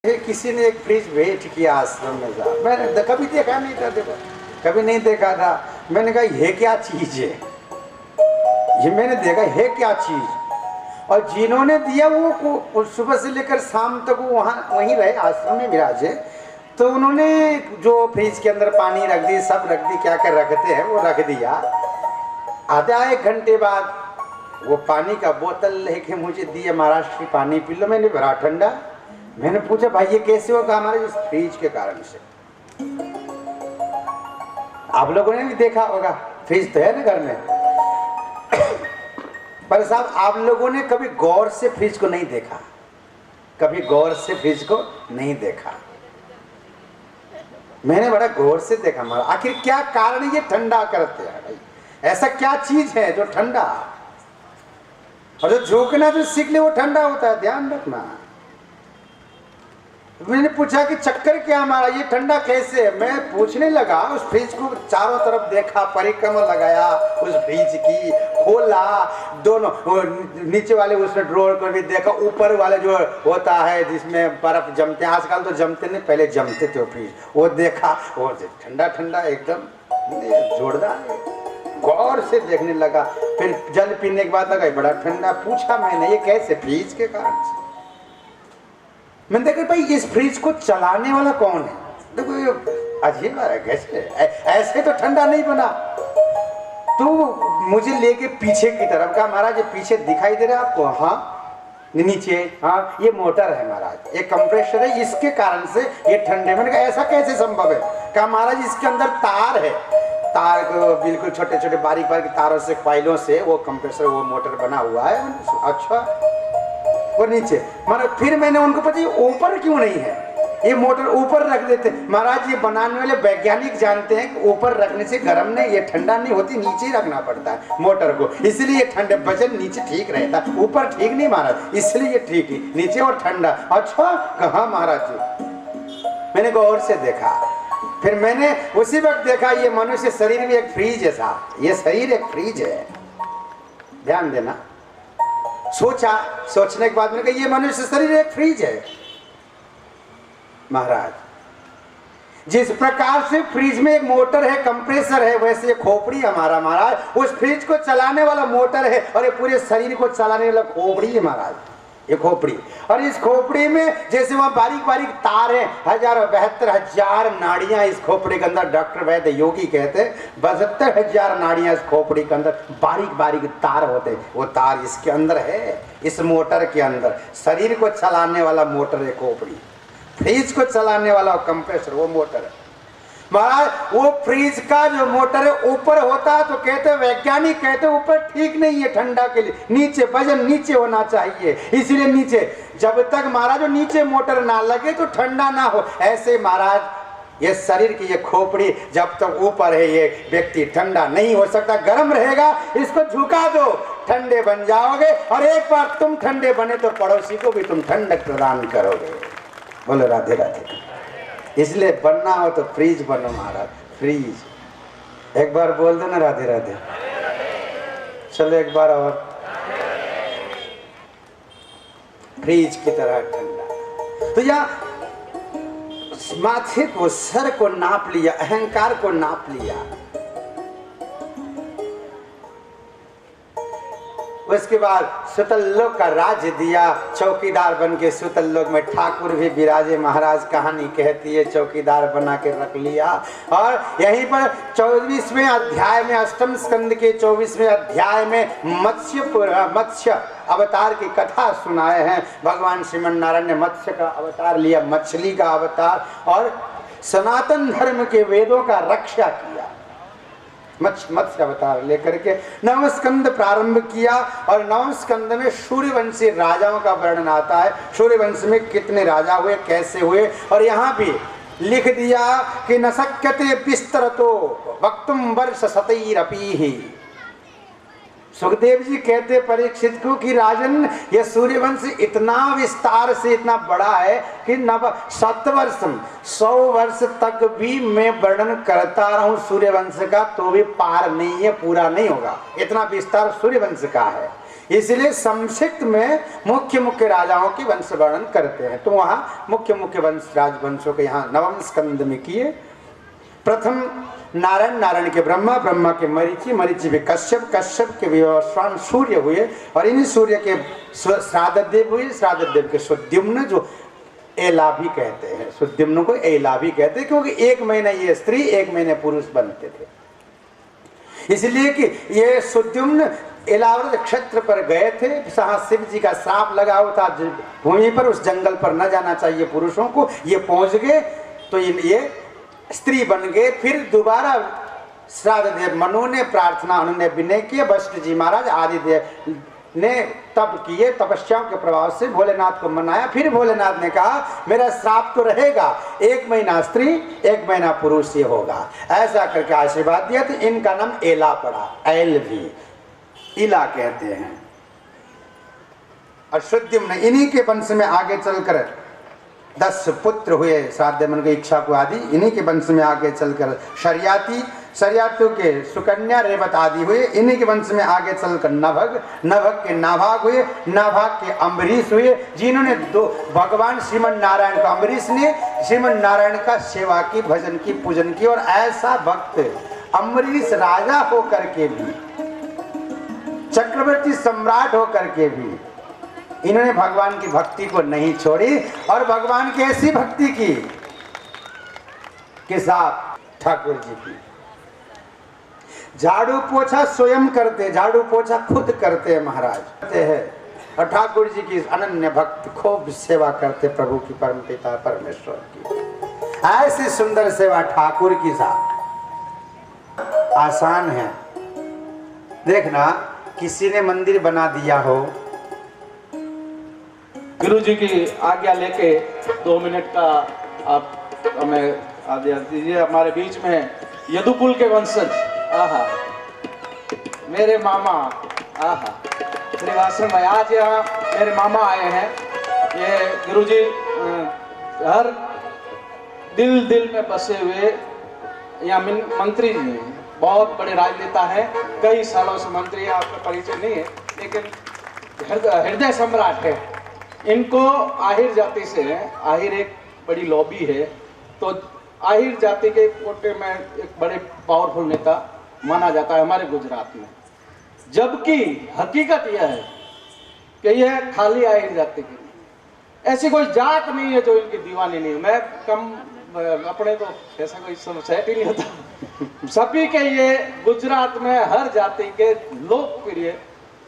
फिर किसी ने एक फ्रिज भेंट किया आश्रम में साहब, मैंने कभी देखा नहीं था, देखो कभी नहीं देखा था। मैंने कहा ये क्या चीज है, ये मैंने देखा है क्या चीज। और जिन्होंने दिया वो सुबह से लेकर शाम तक वो वहाँ वहीं रहे, आश्रम में विराजे। तो उन्होंने जो फ्रिज के अंदर पानी रख दी, सब रख दी, क्या क्या रखते हैं वो रख दिया। आधा एक घंटे बाद वो पानी का बोतल लेके मुझे दिया, महाराष्ट्र की पानी पी लो। मैंने भरा ठंडा। मैंने पूछा भाई ये कैसे होगा? हमारे इस फ्रिज के कारण से। आप लोगों ने भी देखा होगा, फ्रिज तो है ना घर में। पर साहब आप लोगों ने कभी गौर से फ्रिज को नहीं देखा, कभी गौर से फ्रिज को नहीं देखा। मैंने बड़ा गौर से देखा। हमारा आखिर क्या कारण ये ठंडा करते हैं भाई? ऐसा क्या चीज है जो ठंडा, और जो झोंकना जो सीख ले वो ठंडा होता है, ध्यान रखना। मैंने पूछा कि चक्कर क्या हमारा, ये ठंडा कैसे है? मैं पूछने लगा, उस फ्रिज को चारों तरफ देखा, परिक्रमा लगाया उस फ्रिज की, खोला, दोनों नीचे वाले उसमें ड्रॉर को भी देखा, ऊपर वाले जो होता है जिसमें बर्फ जमते हैं, आजकल तो जमते नहीं, पहले जमते थे वो फ्रिज, वो देखा, वो ठंडा ठंडा एकदम जोरदार। गौर से देखने लगा, फिर जल पीने के बाद लगा बड़ा ठंडा। पूछा मैंने ये कैसे? फ्रिज के कारण से। मैंने देखा भाई इस फ्रिज को चलाने वाला कौन है? देखो ये अजीब है, कैसे ऐसे तो ठंडा नहीं बना। तो मुझे लेके पीछे की तरफ कहा, महाराज ये पीछे दिखाई दे रहा है आपको? हाँ नीचे, हाँ ये मोटर है महाराज, ये कंप्रेसर है, इसके कारण से ये ठंडे। मैंने कहा ऐसा कैसे संभव है? कहा महाराज इसके अंदर तार है, तार को बिल्कुल छोटे छोटे बारीक बारीक तारों से, क्वाइलों से वो कंप्रेसर, वो मोटर बना हुआ है। अच्छा, और नीचे मतलब फिर मैंने उनको पूछा ये ऊपर क्यों नहीं है? ये मोटर ऊपर रख देते। महाराज ये बनाने वाले वैज्ञानिक जानते हैं कि ऊपर रखने से गर्म नहीं, ये ठंडा नहीं होती, नीचे ही रखना पड़ता है मोटर को, इसलिए ये ठंडे वजन नीचे ठीक रहता, ऊपर ठीक नहीं महाराज, इसलिए ये ठीक है नीचे और ठंडा। अच्छा कहा महाराज जी? मैंने गौर से देखा। फिर मैंने उसी वक्त देखा ये मनुष्य शरीर भी एक फ्रीज है साहब, ये शरीर एक फ्रीज है, ध्यान देना। सोचा, सोचने के बाद मैंने कहा ये मनुष्य शरीर एक फ्रीज है महाराज। जिस प्रकार से फ्रिज में एक मोटर है, कंप्रेसर है, वैसे खोपड़ी हमारा महाराज उस फ्रिज को चलाने वाला मोटर है, और ये पूरे शरीर को चलाने वाला खोपड़ी है महाराज, ये खोपड़ी। और इस खोपड़ी में जैसे वहां बारीक बारीक तार है, 72,000 नाड़ियां इस खोपड़ी के अंदर। डॉक्टर वैद्य योगी कहते हैं 72,000 नाड़ियां इस खोपड़ी के अंदर, बारीक बारीक तार होते, वो तार इसके अंदर है, इस मोटर के अंदर। शरीर को चलाने वाला मोटर है खोपड़ी, फ्रिज को चलाने वाला कंप्रेसर वो मोटर है महाराज। वो फ्रिज का जो मोटर है ऊपर होता है, तो कहते वैज्ञानिक कहते ऊपर ठीक नहीं है ठंडा के लिए, नीचे वजन नीचे होना चाहिए, इसीलिए नीचे। जब तक महाराज नीचे मोटर ना लगे तो ठंडा ना हो। ऐसे महाराज ये शरीर की ये खोपड़ी जब तक ऊपर है ये व्यक्ति ठंडा नहीं हो सकता, गर्म रहेगा। इसको झुका दो, ठंडे बन जाओगे, और एक बार तुम ठंडे बने तो पड़ोसी को भी तुम ठंडक प्रदान करोगे। बोलो राधे राधे। इसलिए बनना हो तो फ्रीज बनो महाराज, फ्रीज। एक बार बोल दो ना राधे राधे। चलो एक बार और, फ्रीज की तरह ठंडा। तो यहाँ माथे को, सर को नाप लिया, अहंकार को नाप लिया। उसके बाद सुतल लोक का राज्य दिया, चौकीदार बन के सुतल लोक में ठाकुर भी विराजे। महाराज कहानी कहती है चौकीदार बना के रख लिया। और यहीं पर 24वें अध्याय में, अष्टम स्कंद के 24वें अध्याय में मत्स्य अवतार की कथा सुनाए हैं। भगवान श्रीमन नारायण ने मत्स्य का अवतार लिया, मछली का अवतार, और सनातन धर्म के वेदों का रक्षा किया। मत्स्य अवतार लेकर के नवम स्कंद प्रारंभ किया, और नवम स्कंद में सूर्यवंशी राजाओं का वर्णन आता है। सूर्यवंश में कितने राजा हुए, कैसे हुए, और यहाँ भी लिख दिया कि न शक्यते विस्तरतो वक्तुम वर्ष शतैरपीहि। सुखदेव जी कहते परीक्षित को कि राजन ये सूर्यवंश इतना विस्तार से इतना बड़ा है कि 100 वर्ष तक भी मैं वर्णन करता रहूं सूर्यवंश का तो भी पार नहीं है, पूरा नहीं होगा, इतना विस्तार सूर्यवंश का है। इसलिए संक्षिप्त में मुख्य मुख्य राजाओं की वंश वर्णन करते हैं। तो वहाँ मुख्य मुख्य वंश राजवंशों के यहाँ नवम स्कंद में किए। प्रथम नारायण, नारायण के ब्रह्मा, ब्रह्मा के मरीचि, मरीचि के कश्यप, कश्यप के विवस्वान सूर्य हुए और इन सूर्य के श्राद्ध देव हुए, श्राद्ध देव के सुद्युम्न जो एलाभी कहते हैं, सुद्युम्न को एलाभी कहते हैं क्योंकि एक महीने ये स्त्री एक महीने पुरुष बनते थे। इसलिए कि ये सुद्युम्न एलावृत क्षेत्र पर गए थे, जहाँ शिव जी का श्राप लगा हुआ था भूमि पर, उस जंगल पर न जाना चाहिए पुरुषों को। ये पहुंच गए तो ये स्त्री बन गए। फिर दोबारा श्राद्ध देव मनु ने प्रार्थना, उन्होंने विनय किए, वशिष्ठ जी महाराज आदि देव ने तप किए, तपस्याओं के प्रभाव से भोलेनाथ को मनाया। फिर भोलेनाथ ने कहा मेरा श्राप तो रहेगा, एक महीना स्त्री एक महीना पुरुष ही होगा, ऐसा करके आशीर्वाद दिया। तो इनका नाम एला पड़ा, एल भी इला कहते हैं। और सुद्युम्न इन्हीं के वंश में आगे चलकर 10 पुत्र हुए, श्राद्ध मन की इच्छा को आदि इन्हीं के वंश में आगे चलकर शर्याती, शर्यातु के सुकन्या, रेवत आदि हुए। इन्हीं के वंश में आगे चलकर नभग, नभग के नाभाग हुए, नाभाग के अम्बरीश हुए, जिन्होंने भगवान श्रीमन नारायण का, अम्बरीश ने श्रीमन नारायण का सेवा की, भजन की, पूजन की। और ऐसा भक्त अम्बरीश राजा होकर के भी, चक्रवर्ती सम्राट होकर के भी इन्होंने भगवान की भक्ति को नहीं छोड़ी और भगवान की ऐसी भक्ति की के साथ ठाकुर जी की झाड़ू पोछा स्वयं करते, झाड़ू पोछा खुद करते महाराज करते हैं। और ठाकुर जी की अनन्य भक्त खूब सेवा करते प्रभु की, परम पिता परमेश्वर की। ऐसी सुंदर सेवा ठाकुर की साथ आसान है। देखना किसी ने मंदिर बना दिया हो, गुरु जी की आज्ञा लेके 2 मिनट का आप हमें आज्ञा दीजिए। हमारे बीच में यदुकुल के वंशज, आहा मेरे मामा, आहा श्रीवासन भाई, आज यहाँ मेरे मामा आए हैं। ये गुरु जी हर दिल दिल में बसे हुए यहाँ मंत्री जी हैं, बहुत बड़े राजनेता हैं, कई सालों से मंत्री हैं, आपका परिचय नहीं है लेकिन हृदय सम्राट है। इनको आहिर जाति से, आहिर एक बड़ी लॉबी है, तो आहिर जाति के कोटे में एक बड़े पावरफुल नेता माना जाता है हमारे गुजरात में। जबकि हकीकत यह है कि यह खाली आहिर जाति की, ऐसी कोई जात नहीं है जो इनकी दीवानी नहीं है। मैं कम अपने तो ऐसा कोई सेट ही नहीं होता। सभी के ये गुजरात में हर जाति के लोकप्रिय,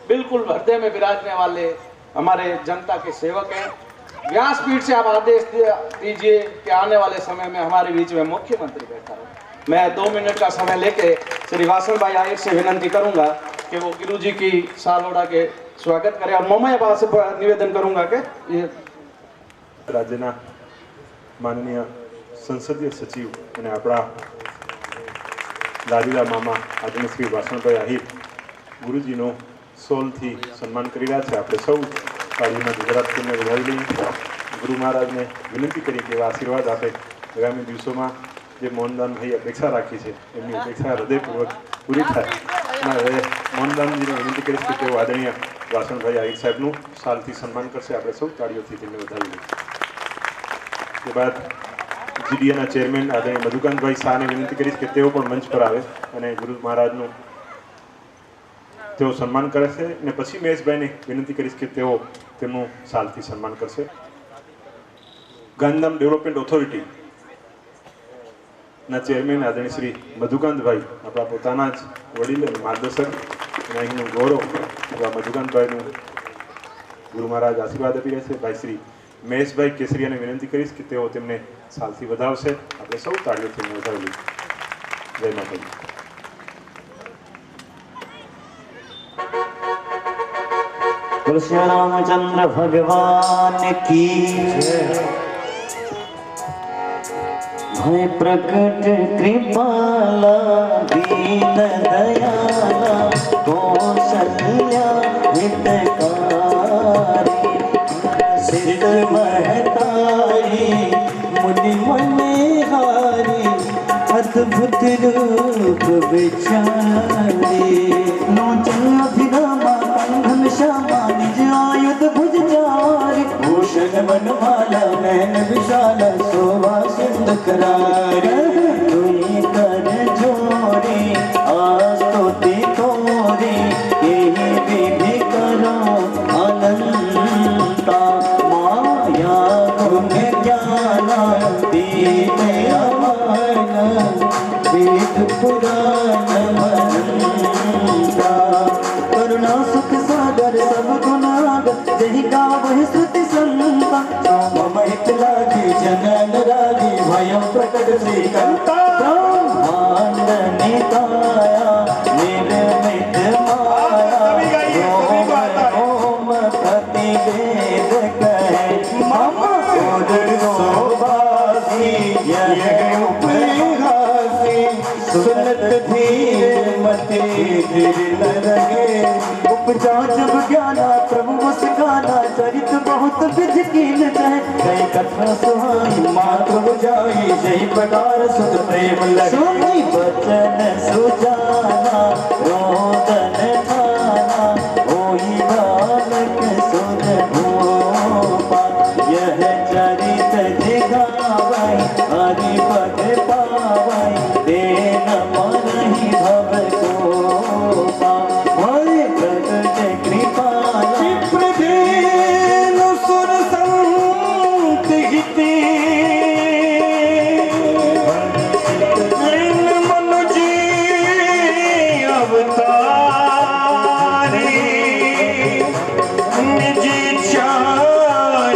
बिल्कुल हृदय में विराजने वाले हमारे जनता के सेवक हैं। व्यासपीठ से आप आदेश दीजिए कि आने वाले समय में हमारे बीच में मुख्यमंत्री बैठा है। मैं 2 मिनट का समय लेके श्री वासन भाई आहिर से विनंती करूंगा कि वो गुरु जी की सालोड़ा के स्वागत करें। और मोमय बा से निवेदन करूंगा कि ये राज्यना माननीय संसदीय सचिव અને આપણા લાડીલા મામા આદરણીય શ્રી વાસણભાઈ આહિર ગુરુજીનો સોલથી સન્માન કરી રહ્યા છે। આપણે સૌ તાળીમાં ગુજરાતને વધાવી લઈએ। ગુરુ મહારાજને વિનંતી કરી કે આશીર્વાદ આપે। આગામી દિવસોમાં જે મોહનદાન ભાઈ અપેક્ષા રાખી છે એમની અપેક્ષા હૃદયપૂર્વક પૂરી થાય। હવે મોહનદાનજીને વિનંતી કરીશ કે તેઓ આદરણીય વાસણભાઈ આહિર સાહેબનું સાલથી સન્માન કરશે। આપણે સૌ તાળીઓથી તેમને વધાવી લઈએ। તે બાદ જીડીએના ચેરમેન આદરણીય મધુકાંતભાઈ શાહને વિનંતી કરીશ કે તેઓ પણ મંચ પર આવે અને ગુરુ મહારાજનું તેઓ સન્માન કરે છે। અને પછી મહેશભાઈને વિનંતી કરીશ કે તેઓ તેમનું સાલથી સન્માન કરશે। ગાંધીધામ ડેવલપમેન્ટ ઓથોરિટીના ચેરમેન આદરણીય શ્રી મધુકાંતભાઈ આપણા પોતાના જ વડીલ અને માર્ગદર્શક અને અહીંનું ગૌરવ એવા મધુકાંતભાઈનું ગુરુ મહારાજ આશીર્વાદ આપી રહ્યા છે। ભાઈ શ્રી મહેશભાઈ કેસરિયાને વિનંતી કરીશ કે તેઓ તેમને સાલથી વધાવશે। આપણે સૌ તાળીઓથી વધાવીએ। જય માતાજી। श्री रामचंद्र भगवान की भय प्रकट कृपाला दीन दयाला कौशल्या हितकारी सिद्ध महतारी मुनि मनेहारी अद्भुत रूप विचारी लोचन अभिरामा घनश्याम स्तुति तोरी यही विधि करो अनंता माया गुण ज्ञान दीन अमन वेद पुराण मनंता करुणा सुख सागर सब गुणागर जही का वही श्रुति संता मम हित लागी जनन रागी भयं प्रकट श्रीकंता ब्रह्मांड निकाया निर्मित माया ओम प्रतिवेद कहे मम सोबासी यह उपहासी सुनत धीर मति धीर न रहे उपजा जब ज्ञाना प्रभु मुस्काना चरित बहुत विधि कीन चाहे कई कथा सुहाई मात्र बुझाई जही प्रकार सुध प्रेम लगी वचन सुजाना रोदन ठाना होई बालक सुध भूपा यह चरित दिखावै हरि पद पावै देन मनहि भव कोपा भय प्रगट कृपाला विप्रदेनु सुर संत हिते मनुज अवतारे निज इच्छा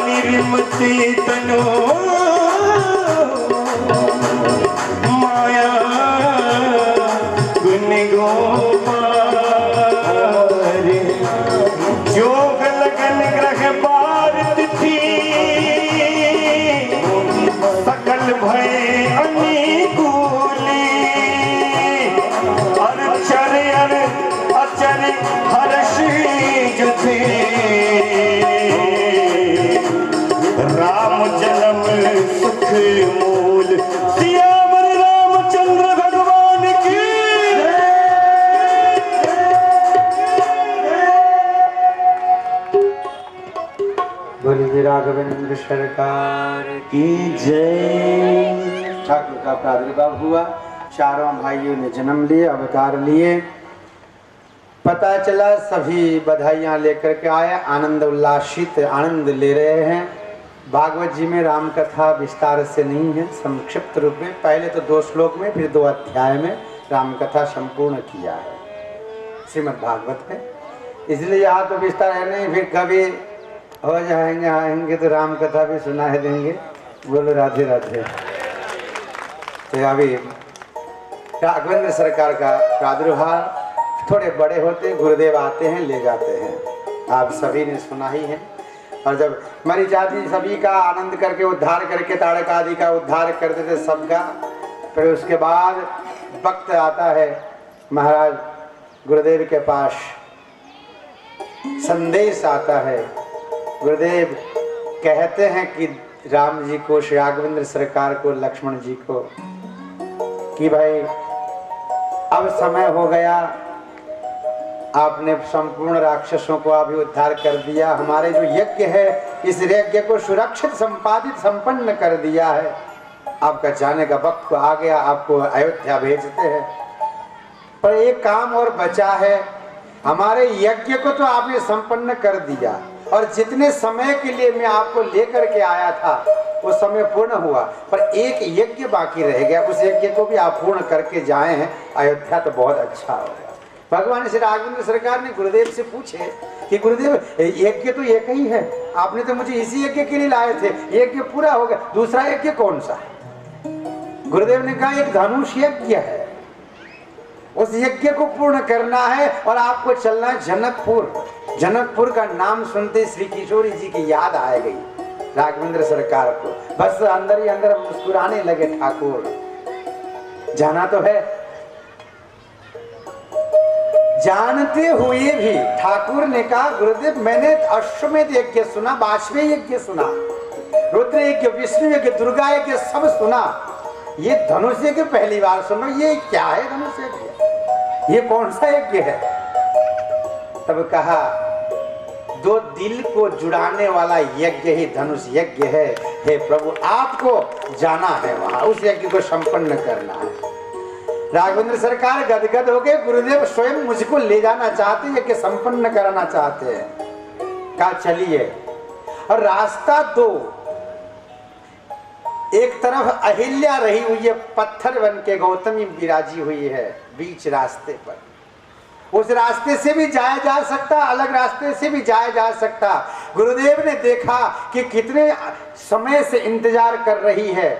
निर्मति तनो माया गुण गोपाल जोग लगन ग्रह पार तिथि सकल भय अनुकूली अचर हर्ष जुथे राम जन्म सुख मूल सियावर रामचंद्र भगवान की बोलिए राघवेंद्र सरकार की जय। ठाकुर का प्रादुर्भाव हुआ, चारों भाइयों ने जन्म लिए, अवतार लिए। पता चला सभी बधाइयाँ लेकर के आए, आनंद उल्लासित आनंद ले रहे हैं। भागवत जी में राम कथा विस्तार से नहीं है, संक्षिप्त रूप में पहले तो 2 श्लोक में फिर 2 अध्याय में राम कथा संपूर्ण किया है श्रीमद् भागवत में। इसलिए यहाँ तो विस्तार है नहीं, फिर कभी हो जाएंगे आएंगे तो राम कथा भी सुना है देंगे। बोलो राधे राधे। तो अभी राघवेंद्र सरकार का प्रादुर्भाव, थोड़े बड़े होते गुरुदेव आते हैं ले जाते हैं, आप सभी ने सुना ही है। और जब मरी जाती सभी का आनंद करके उद्धार करके ताड़क आदि का उद्धार करते थे सबका, फिर उसके बाद वक्त आता है महाराज गुरुदेव के पास संदेश आता है। गुरुदेव कहते हैं कि राम जी को, श्री राघवेंद्र सरकार को, लक्ष्मण जी को कि भाई अब समय हो गया, आपने संपूर्ण राक्षसों को अभी उद्धार कर दिया, हमारे जो यज्ञ है इस यज्ञ को सुरक्षित संपादित संपन्न कर दिया है, आपका जाने का वक्त आ गया, आपको अयोध्या भेजते हैं। पर एक काम और बचा है, हमारे यज्ञ को तो आपने संपन्न कर दिया और जितने समय के लिए मैं आपको लेकर के आया था वो समय पूर्ण हुआ, पर एक यज्ञ बाकी रह गया, उस यज्ञ को भी आप पूर्ण करके जाए हैं अयोध्या तो बहुत अच्छा होगा। भगवान श्री राघवेंद्र सरकार ने गुरुदेव से पूछे कि गुरुदेव यज्ञ तो एक ही है, आपने तो मुझे इसी यज्ञ के लिए लाए थे, यज्ञ पूरा हो गया, दूसरा यज्ञ कौन सा है? गुरुदेव ने कहा एक धनुष यज्ञ है, उस यज्ञ को पूर्ण करना है और आपको चलना है जनकपुर। जनकपुर का नाम सुनते श्री किशोरी जी की याद आ गई राघवेंद्र सरकार को, बस अंदर ही अंदर मुस्कुराने लगे। ठाकुर जाना तो है, जानते हुए भी ठाकुर ने कहा गुरुदेव मैंने अश्वमेध यज्ञ सुना, वाजपेयी यज्ञ सुना, रुद्र यज्ञ, विष्णु यज्ञ, दुर्गा यज्ञ सब सुना, ये धनुष यज्ञ पहली बार सुनो, ये क्या है धनुष यज्ञ, ये कौन सा यज्ञ है? तब कहा दो दिल को जुड़ाने वाला यज्ञ ही धनुष यज्ञ है। हे प्रभु आपको जाना है वहां, उस यज्ञ को संपन्न करना है। राघवेंद्र सरकार गदगद हो गए। गुरुदेव स्वयं मुझको ले जाना चाहते हैं, कि संपन्न कराना चाहते हैं। कहा चलिए। और रास्ता दो, एक तरफ अहिल्या रही हुई है, पत्थर बन के गौतमी विराजी हुई है बीच रास्ते पर। उस रास्ते से भी जाया जा सकता, अलग रास्ते से भी जाया जा सकता। गुरुदेव ने देखा कि कितने समय से इंतजार कर रही है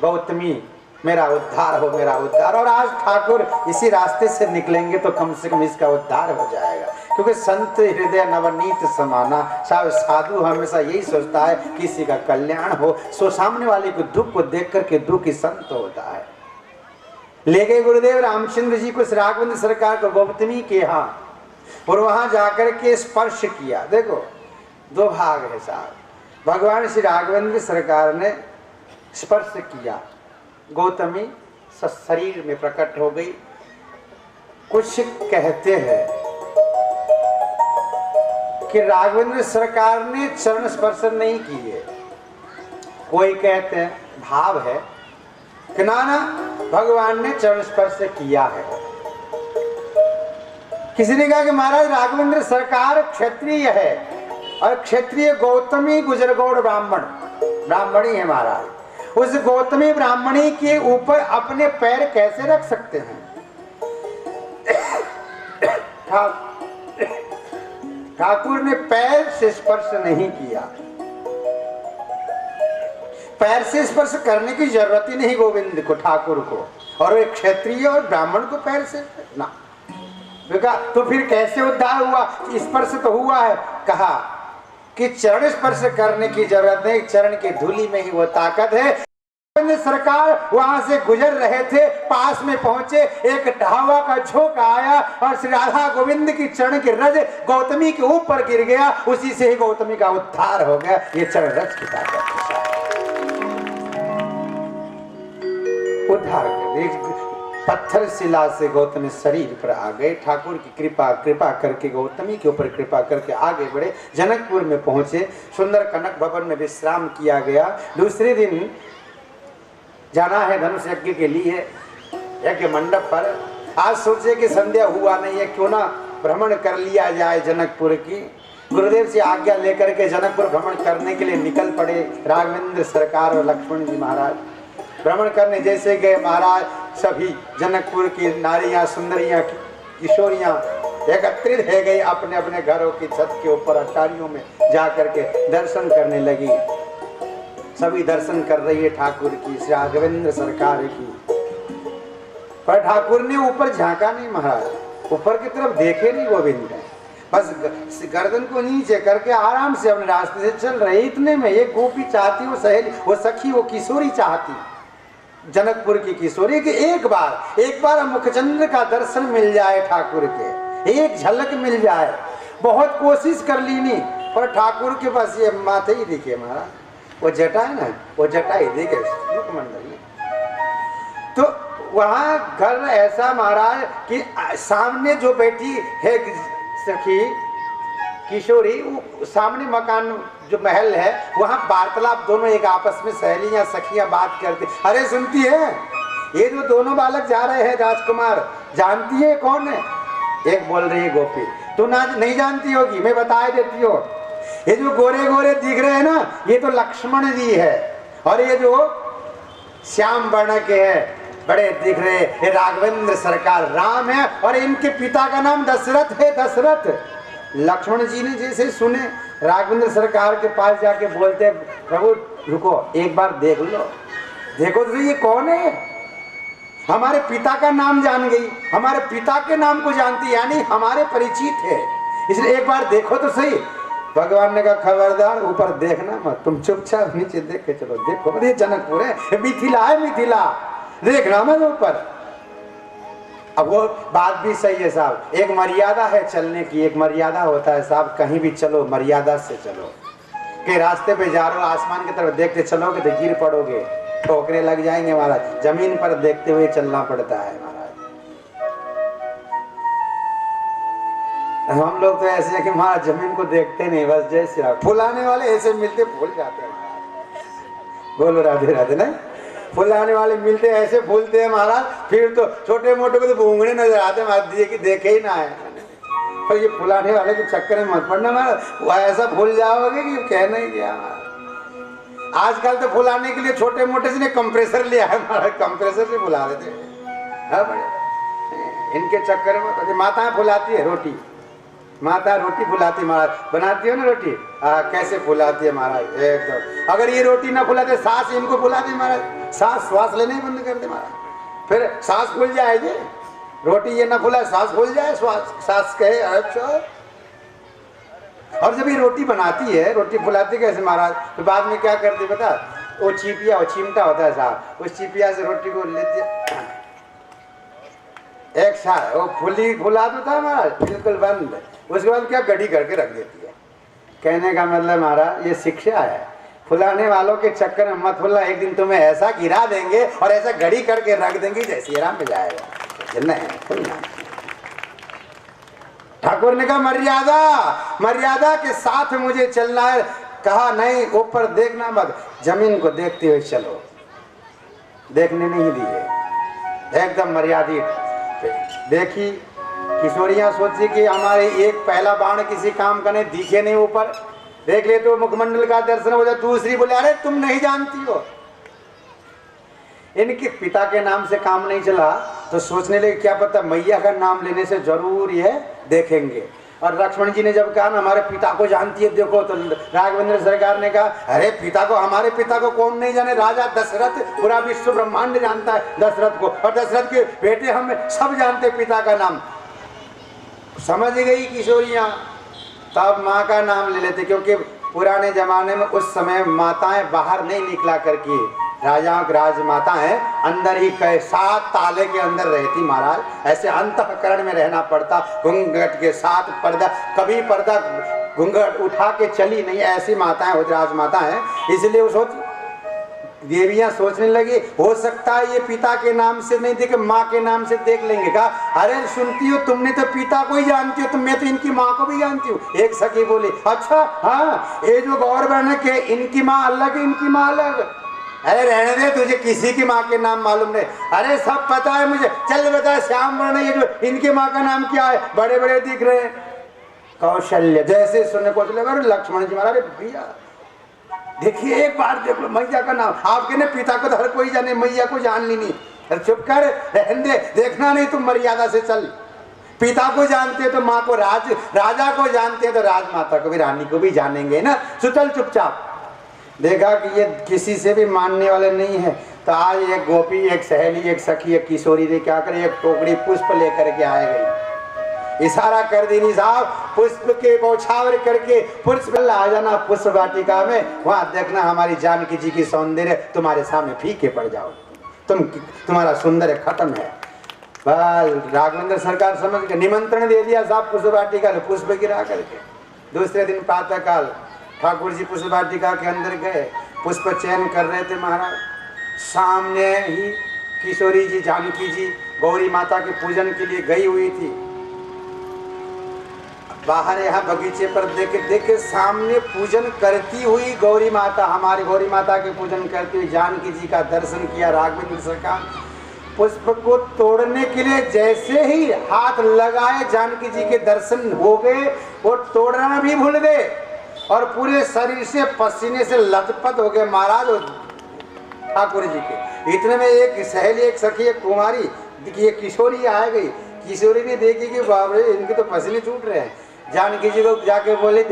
गौतमी, मेरा उद्धार हो, मेरा उद्धार। और आज ठाकुर इसी रास्ते से निकलेंगे तो कम से कम इसका उद्धार हो जाएगा। क्योंकि संत हृदय नवनीत समाना, साधु हमेशा यही सोचता है किसी का कल्याण हो, सो सामने वाले को दुख को देख करके दुखी संत होता है। ले गए गुरुदेव रामचंद्र जी को राघवेंद्र सरकार को गौतमी के यहाँ, और वहां जाकर के स्पर्श किया। देखो दो भाग है साहब। भगवान श्री राघवेंद्र सरकार ने स्पर्श किया, गौतमी शरीर में प्रकट हो गई। कुछ कहते हैं कि राघवेंद्र सरकार ने चरण स्पर्श नहीं किए, कोई कहते हैं भाव है कि ना भगवान ने चरण स्पर्श किया है। किसी ने कहा कि महाराज राघवेंद्र सरकार क्षत्रिय है, और क्षत्रिय गौतमी गुजरगौड़ ब्राह्मणी है महाराज। उस गौतमी ब्राह्मणी के ऊपर अपने पैर कैसे रख सकते हैं? ठाकुर ने पैर से स्पर्श नहीं किया। पैर से स्पर्श करने की जरूरत ही नहीं गोविंद को, ठाकुर को, और एक क्षत्रिय और ब्राह्मण को पैर से ना। तो फिर कैसे उद्धार हुआ? स्पर्श तो हुआ है। कहा कि चरण स्पर्श करने की जरूरत नहीं, चरण की धूलि में ही वो ताकत है। सरकार वहां से गुजर रहे थे, पास में पहुंचे, एक ढावा का झोंका आया और श्री राधा गोविंद की चरण की रज गौतमी के ऊपर गिर गया। उसी से ही गौतमी का उद्धार हो गया। ये चरण रज की ताकत उद्धार कर। पत्थर शिला से गौतमी शरीर पर आ गए। ठाकुर की कृपा करके गौतमी के ऊपर कृपा करके आगे बढ़े, जनकपुर में पहुंचे। सुंदर कनक भवन में विश्राम किया गया। दूसरे दिन जाना है धनुष यज्ञ के लिए यज्ञ मंडप पर। आज सोचे कि संध्या हुआ नहीं है, क्यों ना भ्रमण कर लिया जाए जनकपुर की। गुरुदेव से आज्ञा लेकर के जनकपुर भ्रमण करने के लिए निकल पड़े राघवेंद्र सरकार और लक्ष्मण जी महाराज। भ्रमण करने जैसे गए महाराज, सभी जनकपुर की नारियां, सुंदरियां, किशोरियां एकत्रित है गई अपने अपने घरों की छत के ऊपर अटारियों में जा करके दर्शन करने लगी। सभी दर्शन कर रही है ठाकुर की, श्री राघवेंद्र सरकार की। पर ठाकुर ने ऊपर झांका नहीं महाराज, ऊपर की तरफ देखे नहीं गोविंद ने। बस गर्दन को नीचे करके आराम से अपने रास्ते से चल रहे। इतने में एक गोपी चाहती, वो सहेली, वो सखी, वो किशोरी चाहती, जनकपुर की किशोरी, कि एक बार मुखचंद्र का दर्शन मिल जाए, ठाकुर के एक झलक मिल जाए। बहुत कोशिश कर ली नहीं, पर ठाकुर के पास ये माथे ही दिखे महाराज, वो जटा है ना, वो जटा ही दिखे मुखमंडल में। तो वहां घर ऐसा महाराज कि सामने जो बैठी है सखी किशोरी, वो सामने मकान जो महल है, वहां वार्तालाप, दोनों एक आपस में सहेलियां सखियां बात करती। अरे सुनती है, ये जो दोनों बालक जा रहे हैं राजकुमार, जानती है कौन है? एक बोल रही है गोपी, तू ना नहीं जानती होगी, मैं बता देती हूँ। ये जो गोरे गोरे दिख रहे हैं ना, ये तो लक्ष्मण जी है, और ये जो श्याम वर्ण के हैं, बड़े दिख रहे, ये राघवेंद्र सरकार राम है, और इनके पिता का नाम दशरथ है, दशरथ। लक्ष्मण जी ने जैसे सुने, राघवेंद्र सरकार के पास जाके बोलते, प्रभु रुको, एक बार देख लो, देखो तो ये कौन है? हमारे पिता का नाम जान गई, हमारे पिता के नाम को जानती, यानी हमारे परिचित है, इसलिए एक बार देखो तो सही। भगवान ने कहा खबरदार, ऊपर देखना मत, तुम चुपचाप नीचे देख के चलो। देखो ये जनकपुर है, मिथिला है, मिथिला, देखना मत ऊपर। अब वो बात भी सही है साहब, एक मर्यादा है चलने की, एक मर्यादा होता है साहब, कहीं भी चलो मर्यादा से चलो। कि रास्ते पे जा रहे हो, आसमान की तरफ देखते चलोगे तो गिर पड़ोगे, ठोकरे लग जाएंगे महाराज। जमीन पर देखते हुए चलना पड़ता है महाराज। हम लोग तो ऐसे है कि महाराज जमीन को देखते नहीं, बस जैसे फुलाने वाले ऐसे मिलते भूल जाते हैं महाराज। बोलो राधे राधे। नहीं फुलाने वाले मिलते ऐसे फूलते हैं महाराज, फिर तो छोटे मोटे को तो भूंगने नजर आते महाराज कि देखे ही ना है। और ये फुलाने वाले के चक्कर में मत पड़ना महाराज, वो ऐसा भूल जाओगे कि कहना ही क्या महाराज। आजकल तो फुलाने के लिए छोटे मोटे से कंप्रेसर लिया है महाराज, कंप्रेसर से फुला देते हैं। हाँ बढ़िया, इनके चक्कर में तो माताएं फुलाती है रोटी, माता रोटी फुलाती महाराज, बनाती हो ना रोटी, कैसे फुलाती है महाराज एकदम। अगर ये रोटी ना फुलाते सास इनको फुलाती महाराज, सास श्वास लेने ही बंद कर दे महाराज, फिर सांस फूल जाएगी। रोटी ये ना फुलाए सांस फूल जाए, सांस कहे अच्छा। और जब ये रोटी बनाती है, रोटी फुलाती कैसे महाराज, तो बाद में क्या करती पता, वो चिपिया वो चिमटा होता है साहब, उस चिपिया से रोटी को लेती है एक साथ, वो फुला देता है महाराज बिल्कुल बंद, उसके बाद क्या गड्ढी करके रख देती है। कहने का मतलब महाराज ये शिक्षा है, फुलाने वालों के चक्कर में मत फुलना, एक दिन तुम्हें ऐसा गिरा देंगे और ऐसा गड़ी करके रख देंगे जैसे आराम में जाएगा। फुलना ठाकुर ने कहा मर्यादा, मर्यादा के साथ मुझे चलना है। कहा नहीं ऊपर देखना मत, जमीन को देखते हुए चलो, देखने नहीं दिए, एकदम मर्यादित। देखी किशोरियां सोची कि हमारे एक पहला बाण किसी काम का नहीं, दिखे नहीं ऊपर, देख ले तो मुखमंडल का दर्शन हो जाए। दूसरी बोले अरे तुम नहीं जानती हो, इनके पिता के नाम से काम नहीं चला तो सोचने लगे क्या पता मैया का नाम लेने से जरूर ये देखेंगे। और लक्ष्मण जी ने जब कहा ना हमारे पिता को जानती है देखो, तो राघवेंद्र सरकार ने कहा अरे पिता को, हमारे पिता को कौन नहीं जाने, राजा दशरथ पूरा विश्व ब्रह्मांड जानता है दशरथ को, और दशरथ के बेटे हम सब जानते पिता का नाम। समझ गई किशोरियां, तब माँ का नाम ले लेते, क्योंकि पुराने जमाने में उस समय माताएं बाहर नहीं निकला करके, राजाओं की राजमाताएं अंदर ही 7 ताले के अंदर रहती महाराज, ऐसे अंतःकरण में रहना पड़ता, घूंघट के साथ पर्दा, कभी पर्दा घूंघट उठा के चली नहीं, ऐसी माताएं होती राजमाता हैं। इसलिए वो देवियां सोचने लगी हो सकता है ये पिता के नाम से नहीं देखे माँ के नाम से देख लेंगे। कहा अरे सुनती हो तुमने तो पिता को ही जानती हो, तो मैं तो इनकी माँ को भी जानती हूँ। एक सखी बोली अच्छा हाँ ये जो गौरवर्ण के इनकी माँ अलग है इनकी माँ अलग। अरे रहने दे, तुझे किसी की माँ के नाम मालूम नहीं। अरे सब पता है मुझे, चल बता श्याम वर्ण ये जो इनकी माँ का नाम क्या है, बड़े बड़े दिख रहे हैं। कौशल्य जैसे सुनने को चले, लक्ष्मण जी महाराज भैया देखिए एक बार देख लो मैया का नाम, आपके ने पिता को तो हर कोई जाने, मैया को जान ली नहीं। अरे चुप कर, रहने दे, देखना नहीं तुम मर्यादा से चल। पिता को जानते तो माँ को, राजा को जानते तो राजमाता को भी, रानी को भी जानेंगे ना। तो चल चुपचाप। देखा कि ये किसी से भी मानने वाले नहीं है, तो आज एक गोपी, एक सहेली, एक सखी, एक किशोरी ने क्या करे, एक टोकरी पुष्प लेकर के आए गई। इशारा कर दी साहब, पुष्प के बौछावर करके पुष्प आ जाना पुष्प वाटिका में, वहां देखना हमारी जानकी जी की सौंदर्य तुम्हारे सामने फीके पड़ जाओ, तुम्हारा सौंदर्य खत्म है। बस राघवेंद्र सरकार समझ के निमंत्रण दे दिया साहब पुष्प वाटिका में, पुष्प गिरा करके। दूसरे दिन प्रातः काल ठाकुर जी पुष्प वाटिका के अंदर गए, पुष्प चयन कर रहे थे महाराज। सामने ही किशोरी जी, जानकी जी गौरी माता के पूजन के लिए गई हुई थी। बाहर यहाँ बगीचे पर देखे सामने पूजन करती हुई गौरी माता, हमारी गौरी माता के पूजन करती हुई जानकी जी का दर्शन किया राघवेंद्र सरकार। पुष्प को तोड़ने के लिए जैसे ही हाथ लगाए, जानकी जी के दर्शन हो गए, वो तोड़ना भी भूल गए और पूरे शरीर से पसीने से लथपथ हो गए महाराज ठाकुर जी के। इतने में एक सहेली, एक सखी, एक कुमारी, ये किशोरी आ गई। किशोरी ने देखी कि बाप रे इनके तो पसीने छूट रहे हैं। जानकी जी को जाके बोले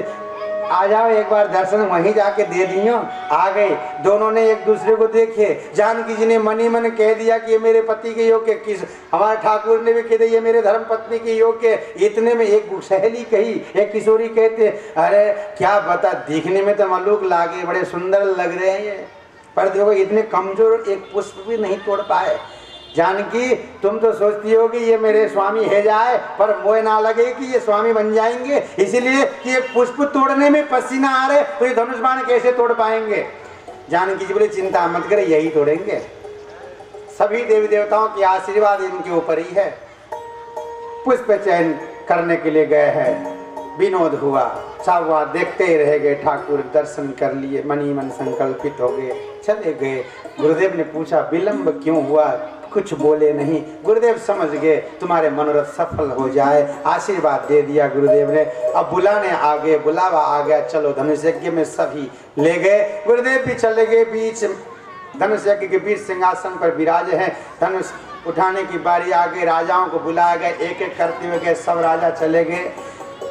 आ जाओ एक बार दर्शन वहीं जाके दे दियो। आ गए, दोनों ने एक दूसरे को देखे। जानकी जी ने मनी मन कह दिया कि ये मेरे पति के योग्य, किस हमारे ठाकुर ने भी कह दिया ये मेरे धर्म पत्नी के योग्य। इतने में एक सहेली कही, एक किशोरी कहते अरे क्या बता, दिखने में तो मलूक लागे, बड़े सुंदर लग रहे हैं ये, पर देखो इतने कमजोर, एक पुष्प भी नहीं तोड़ पाए। जानकी तुम तो सोचती हो कि ये मेरे स्वामी है जाए, पर मोह ना लगे कि ये स्वामी बन जाएंगे, इसीलिए कि ये पुष्प तोड़ने में पसीना आ रहे तो ये धनुष बाण कैसे तोड़ पाएंगे। जानकी जी बोले चिंता मत करे, यही तोड़ेंगे। सभी देवी देवताओं की आशीर्वाद इनके ऊपर ही है। पुष्प चयन करने के लिए गए हैं, विनोद हुआ, सब वहाँ देखते ही रह गए। ठाकुर दर्शन कर लिए, मनी मन संकल्पित हो गए, चले गए। गुरुदेव ने पूछा विलंब क्यों हुआ, कुछ बोले नहीं। गुरुदेव समझ गए तुम्हारे मनोरथ सफल हो जाए, आशीर्वाद दे दिया गुरुदेव ने। अब बुलाने आ गए, बुलावा आ गया, चलो धनुष यज्ञ में सभी ले गए। गुरुदेव भी चले गए, बीच धनुष यज्ञ के बीच सिंहासन पर विराजे हैं। धनुष उठाने की बारी आ गई, राजाओं को बुलाया गया, एक एक करते हुए गए, सब राजा चले गए।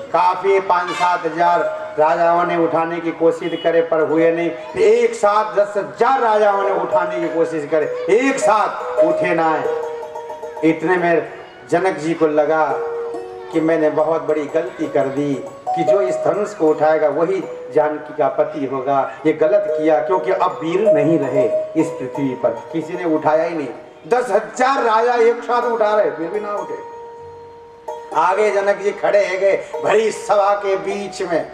काफी 5-7 हजार राजाओं ने उठाने की कोशिश करे पर हुए नहीं। एक साथ 10,000 राजाओं ने उठाने की कोशिश करे, एक साथ उठे ना है। इतने में जनक जी को लगा कि मैंने बहुत बड़ी गलती कर दी कि जो इस धनुष को उठाएगा वही जानकी का पति होगा। ये गलत किया, क्योंकि अब वीर नहीं रहे इस पृथ्वी पर, किसी ने उठाया ही नहीं। 10,000 राजा एक साथ उठा रहे, फिर भी ना उठे। आगे जनक जी खड़े है गए, भरी सभा के बीच में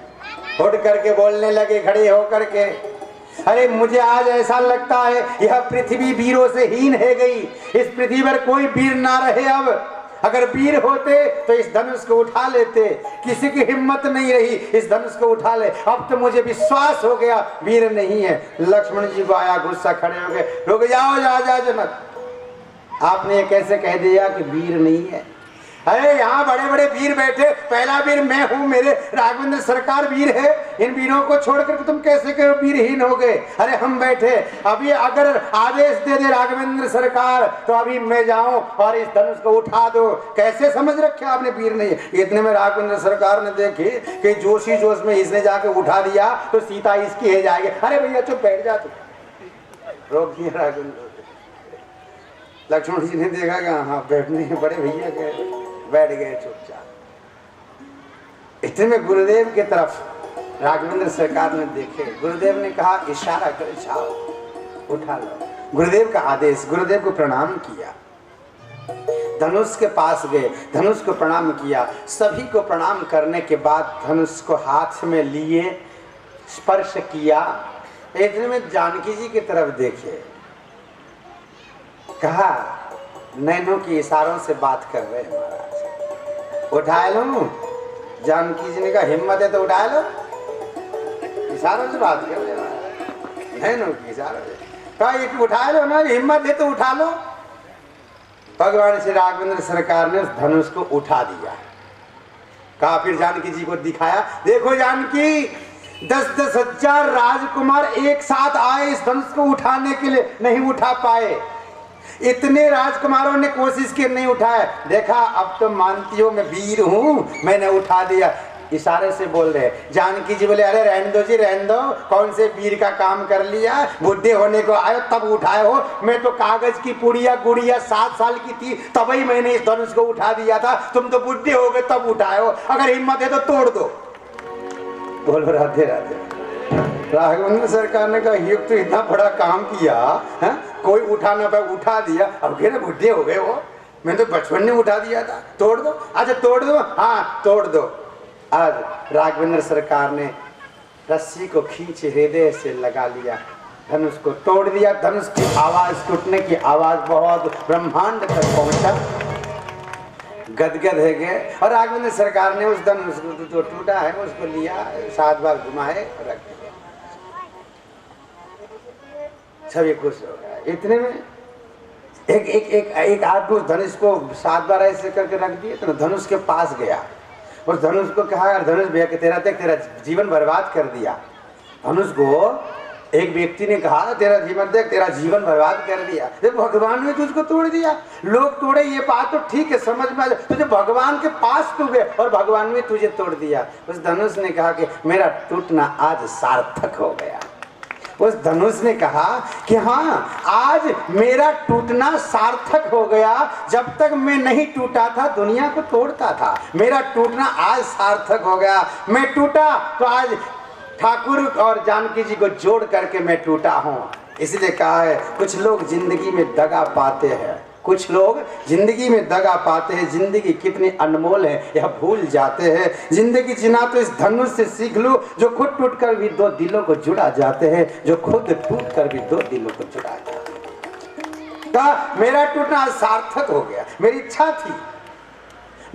उठ करके बोलने लगे, खड़े होकर के, अरे मुझे आज ऐसा लगता है यह पृथ्वी वीरों से हीन है गई। इस पृथ्वी पर कोई वीर ना रहे अब। अगर वीर होते तो इस धनुष को उठा लेते, किसी की हिम्मत नहीं रही इस धनुष को उठा ले। अब तो मुझे विश्वास हो गया वीर नहीं है। लक्ष्मण जी को आया गुस्सा, खड़े हो गए, रुक जाओ जा जनक, आपने ये कैसे कह दिया कि वीर नहीं है? अरे यहाँ बड़े बड़े वीर बैठे, पहला वीर मैं हूँ, मेरे राघवेंद्र सरकार वीर है, इन वीरों को छोड़कर तुम कैसे कहो वीरहीन हो गए? अरे हम बैठे, अभी अगर आदेश दे दे राघवेंद्र सरकार तो अभी मैं जाऊं और इस धनुष को उठा दो। कैसे समझ रखे आपने वीर नहीं है? इतने में राघवेंद्र सरकार ने देखे कि जोशी जोश में इसने जाके उठा दिया तो सीता इसकी है जाएगी। अरे भैया चुप बैठ जा, तू रोक दिया राघवेंद्र। लक्ष्मण जी ने देखा कि हाँ बैठने बड़े भैया के, बैठ गए चुपचाप। इतने में गुरुदेव की तरफ राघवेंद्र सरकार ने देखे, गुरुदेव ने कहा इशारा कर, जाओ उठा लो। गुरुदेव का आदेश, गुरुदेव को प्रणाम किया, धनुष के पास गए, धनुष को प्रणाम किया। सभी को प्रणाम करने के बाद धनुष को हाथ में लिए, स्पर्श किया। इतने में जानकी जी की तरफ देखे, कहा नैनों के इशारों से बात कर रहे हैं महाराज, उठा लो। जानकी जी ने कहा हिम्मत है तो उठा लो, इशारों से बात कर रहे हैं, नैनों के इशारों से कहा उठा लो ना, हिम्मत है तो उठा लो। भगवान श्री राघवेंद्र सरकार ने उस धनुष को उठा दिया। कहा फिर जानकी जी को दिखाया, देखो जानकी 10-10 हजार राजकुमार एक साथ आए इस धनुष को उठाने के लिए, नहीं उठा पाए। इतने राजकुमारों ने कोशिश की, नहीं उठाया। देखा अब तो मानती हो मैं वीर हूं, मैंने उठा दिया। इशारे से बोल रहे। जानकी जी बोले अरे रहने दो जी, रहने दो, कौन से वीर का काम कर लिया, बुढ़े होने को आए तब उठाए हो। मैं तो कागज की पुड़िया गुड़िया 7 साल की थी तभी मैंने इस धनुष को उठा दिया था, तुम तो बुढ़े हो गए तब उठाए हो, अगर हिम्मत है तो तोड़ दो। बोलो राधे राधे। राघवेंद्र सरकार ने कहा ये तो इतना बड़ा काम किया है, कोई उठा ना पाए, उठा दिया, अब कह रहे बुढ़े हो गए हो, मैं तो बचपन में उठा दिया था, तोड़ दो। अच्छा तोड़ दो, हाँ तोड़ दो। आज राघवेंद्र सरकार ने रस्सी को खींच हृदय से लगा लिया, धनुष को तोड़ दिया। धनुष की आवाज, टूटने की आवाज बहुत ब्रह्मांड तक पहुंचा, गदगद है गए। और राघवेंद्र सरकार ने उस धनुष को जो टूटा है उसको लिया, 7 बार घुमाए, रख दिया, सभी खुश हो गए। इतने में एक आदमी उस धनुष को 7 बार ऐसे करके रख दिए, तो धनुष के पास गया, उस धनुष को कहा धनुष भैया कि तेरा देख, तेरा जीवन बर्बाद कर दिया। धनुष को एक व्यक्ति ने कहा तेरा जीवन देख, तेरा जीवन बर्बाद कर दिया, भगवान ने तुझको तोड़ दिया। लोग तोड़े ये बात तो ठीक है, समझ में आ जाए, तुझे भगवान के पास तू गए और भगवान ने तुझे तोड़ दिया। उस धनुष ने कहा कि मेरा टूटना आज सार्थक हो गया। उस धनुष ने कहा कि हाँ आज मेरा टूटना सार्थक हो गया, जब तक मैं नहीं टूटा था दुनिया को तोड़ता था, मेरा टूटना आज सार्थक हो गया। मैं टूटा तो आज ठाकुर और जानकी जी को जोड़ करके मैं टूटा हूँ। इसलिए कहा है कुछ लोग जिंदगी में दगा पाते हैं, कुछ लोग जिंदगी में दगा पाते हैं। जिंदगी कितनी अनमोल है यह भूल जाते हैं। जिंदगी जीना तो इस धनुष से सीख लो, जो खुद टूट कर भी 2 दिलों को जुड़ा जाते हैं, जो खुद टूट कर भी 2 दिलों को जुड़ा जाते हैं। मेरा टूटना सार्थक हो गया, मेरी इच्छा थी,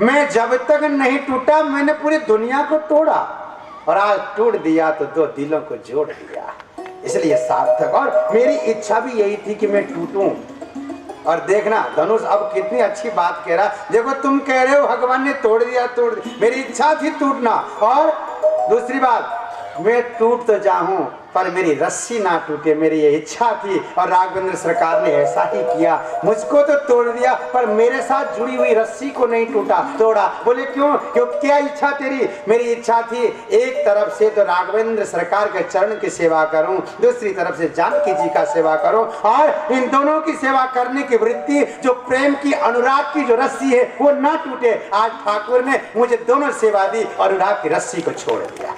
मैं जब तक नहीं टूटा मैंने पूरी दुनिया को तोड़ा, और आज टूट दिया तो दो दिलों को जोड़ दिया, इसलिए सार्थक। और मेरी इच्छा भी यही थी कि मैं टूटूं। और देखना धनुष अब कितनी अच्छी बात कह रहा, देखो तुम कह रहे हो भगवान ने तोड़ दिया, तोड़ दिया, मेरी इच्छा थी टूटना। और दूसरी बात, मैं टूट तो जाऊं पर मेरी रस्सी ना टूटे, मेरी ये इच्छा थी। और राघवेंद्र सरकार ने ऐसा ही किया, मुझको तो तोड़ दिया पर मेरे साथ जुड़ी हुई रस्सी को नहीं टूटा तोड़ा। बोले क्यों? क्यों क्या इच्छा तेरी? मेरी इच्छा थी एक तरफ से तो राघवेंद्र सरकार के चरण की सेवा करूं, दूसरी तरफ से जानकी जी का सेवा करूं, और इन दोनों की सेवा करने की वृत्ति, जो प्रेम की अनुराग की जो रस्सी है वो ना टूटे। आज ठाकुर ने मुझे दोनों सेवा दी, अनुराग की रस्सी को छोड़ दिया,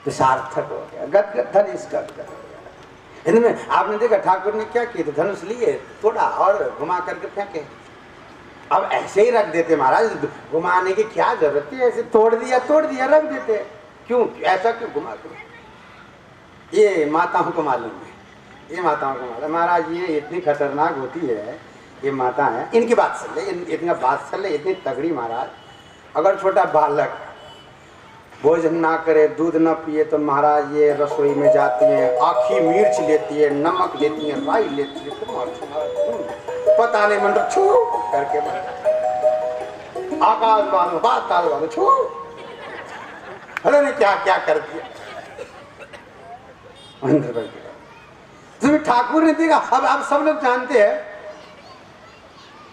तो सार्थक हो गया। गदगद धनुष गदगद हो गया। इनमें आपने देखा ठाकुर ने क्या किया, धनुष लिए, तोड़ा और घुमा करके फेंके। अब ऐसे ही रख देते महाराज, घुमाने की क्या जरूरत है? ऐसे तोड़ दिया रख देते, क्यों ऐसा क्यों घुमा कर? ये माताओं को मालूम है, ये माताओं को मालूम महाराज, ये इतनी खतरनाक होती है ये माता है। इनकी बात सुन ले, इतना बात सुन ले, इतनी तगड़ी महाराज। अगर छोटा बालक भोजन ना करे, दूध ना पिए, तो महाराज ये रसोई में जाती है, आखी मिर्च लेती है, नमक लेती है, राई लेती है, पता नहीं मन छू करके आकाश बांधो, पाताल बांधो, छू, अरे ने क्या क्या कर दिया। तुम्हें ठाकुर ने देखा। अब सब लोग जानते हैं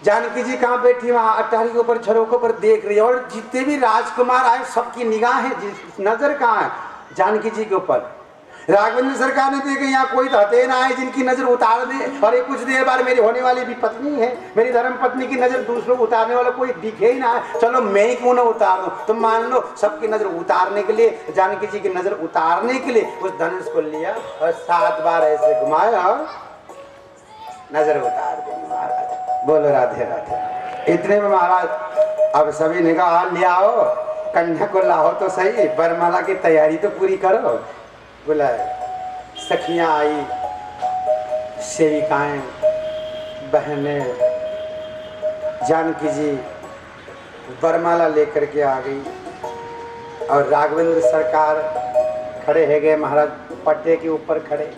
जानकी जी कहाँ बैठी, वहां अटारी के ऊपर झरोकों पर देख रही है, और जितने भी राजकुमार आए सबकी निगाहें नजर कहाँ है? जानकी जी के ऊपर। राघवेंद्र सरकार ने देखे यहाँ कोई हते ना आए जिनकी नजर उतार दे, और ये कुछ देर बाद मेरी होने वाली भी पत्नी है, मेरी धर्म पत्नी की नजर दूसरों को उतारने वाला कोई दिखे ही ना है, चलो मैं ही क्यों ना उतार दूं। तुम मान लो सबकी नजर उतारने के लिए, जानकी जी की नजर उतारने के लिए उस धनुष को लिया और 7 बार ऐसे घुमाया और नजर उतार दी महाराज। बोलो राधे राधे। इतने में महाराज अब सभी ने कहा ले आओ, कन्या को लाओ तो सही, वरमाला की तैयारी तो पूरी करो। बोला सखियां आई, सेविकाएं, बहनें, जानकी जी वरमाला लेकर के आ गई, और राघवेंद्र सरकार खड़े है गए महाराज पट्टे के ऊपर खड़े।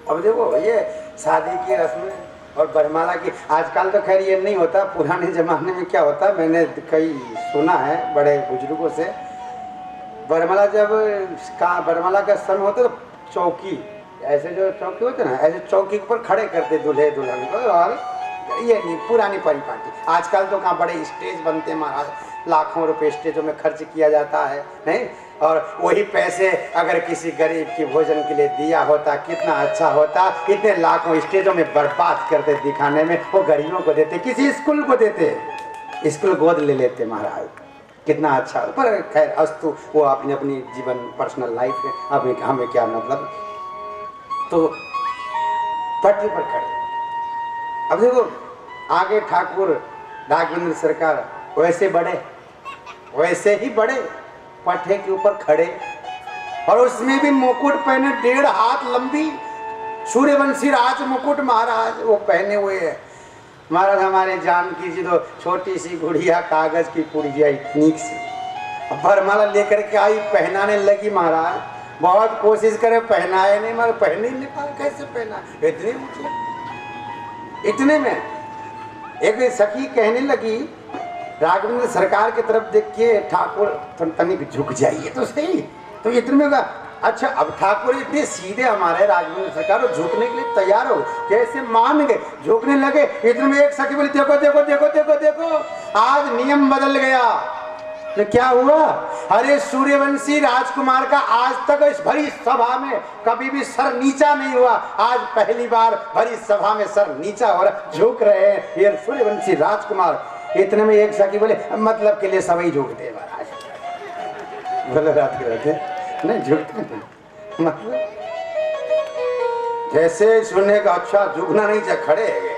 अब देखो ये शादी की रस्में और वरमाला की, आजकल तो खैर ये नहीं होता, पुराने जमाने में क्या होता, मैंने कई सुना है बड़े बुजुर्गों से। वरमाला जब वरमाला का सन होता तो चौकी, ऐसे जो चौकी होते ना, ऐसे चौकी के ऊपर खड़े करते दूल्हे दुल्हन को, और ये नहीं पुरानी परिपाटी। आजकल तो कहाँ बड़े स्टेज बनते हैं महाराज, लाखों रुपए स्टेजों में खर्च किया जाता है, नहीं? और वही पैसे अगर किसी गरीब की भोजन के लिए दिया होता कितना अच्छा होता। इतने लाखों स्टेजों में बर्बाद करते दिखाने में, वो गरीबों को देते, किसी स्कूल को देते, स्कूल गोद ले लेते महाराज, कितना अच्छा। पर खैर अस्तु, वो अपनी अपनी जीवन पर्सनल लाइफ है, अब हमें क्या मतलब। तो पटरी पर खड़े, अब देखो आगे ठाकुर राघवेंद्र सरकार वैसे ही बड़े पट्टे के ऊपर खड़े, और उसमें भी मुकुट पहने, 1.5 हाथ लंबी सूर्यवंशी राज मुकुट महाराज वो पहने हुए है महाराज। हमारे जानकी जी तो छोटी सी गुड़िया कागज की पुड़िया इतनी सी वरमाला लेकर के आई, पहनाने लगी महाराज। बहुत कोशिश करे, पहनाए नहीं, मगर पहने नहीं पाए, कैसे पहना, इतने मतलब। इतने में एक सखी कहने लगी राघवेंद्र सरकार की तरफ देख के, ठाकुर तनिक झुक जाइए तो सही। तो इतने में कहा अच्छा, अब ठाकुर इतने सीधे हमारे राघवेंद्र सरकार, और झुकने के लिए तैयार हो, कैसे मान गए, झुकने लगे। इतने में एक सखी बोली देखो देखो देखो देखो देखो, आज नियम बदल गया। तो क्या हुआ? अरे सूर्यवंशी राजकुमार का आज तक इस भरी सभा में कभी भी सर नीचा नहीं हुआ, आज पहली बार भरी सभा में सर नीचा हो रहा, झुक रहे हैं ये सूर्यवंशी राजकुमार। इतने में एक सखी बोले मतलब के लिए सभी झुकते महाराज। बोले रात रहते नहीं झुकते नहीं, मतलब जैसे सुनने का अच्छा झुकना नहीं चाहिए, खड़े गए।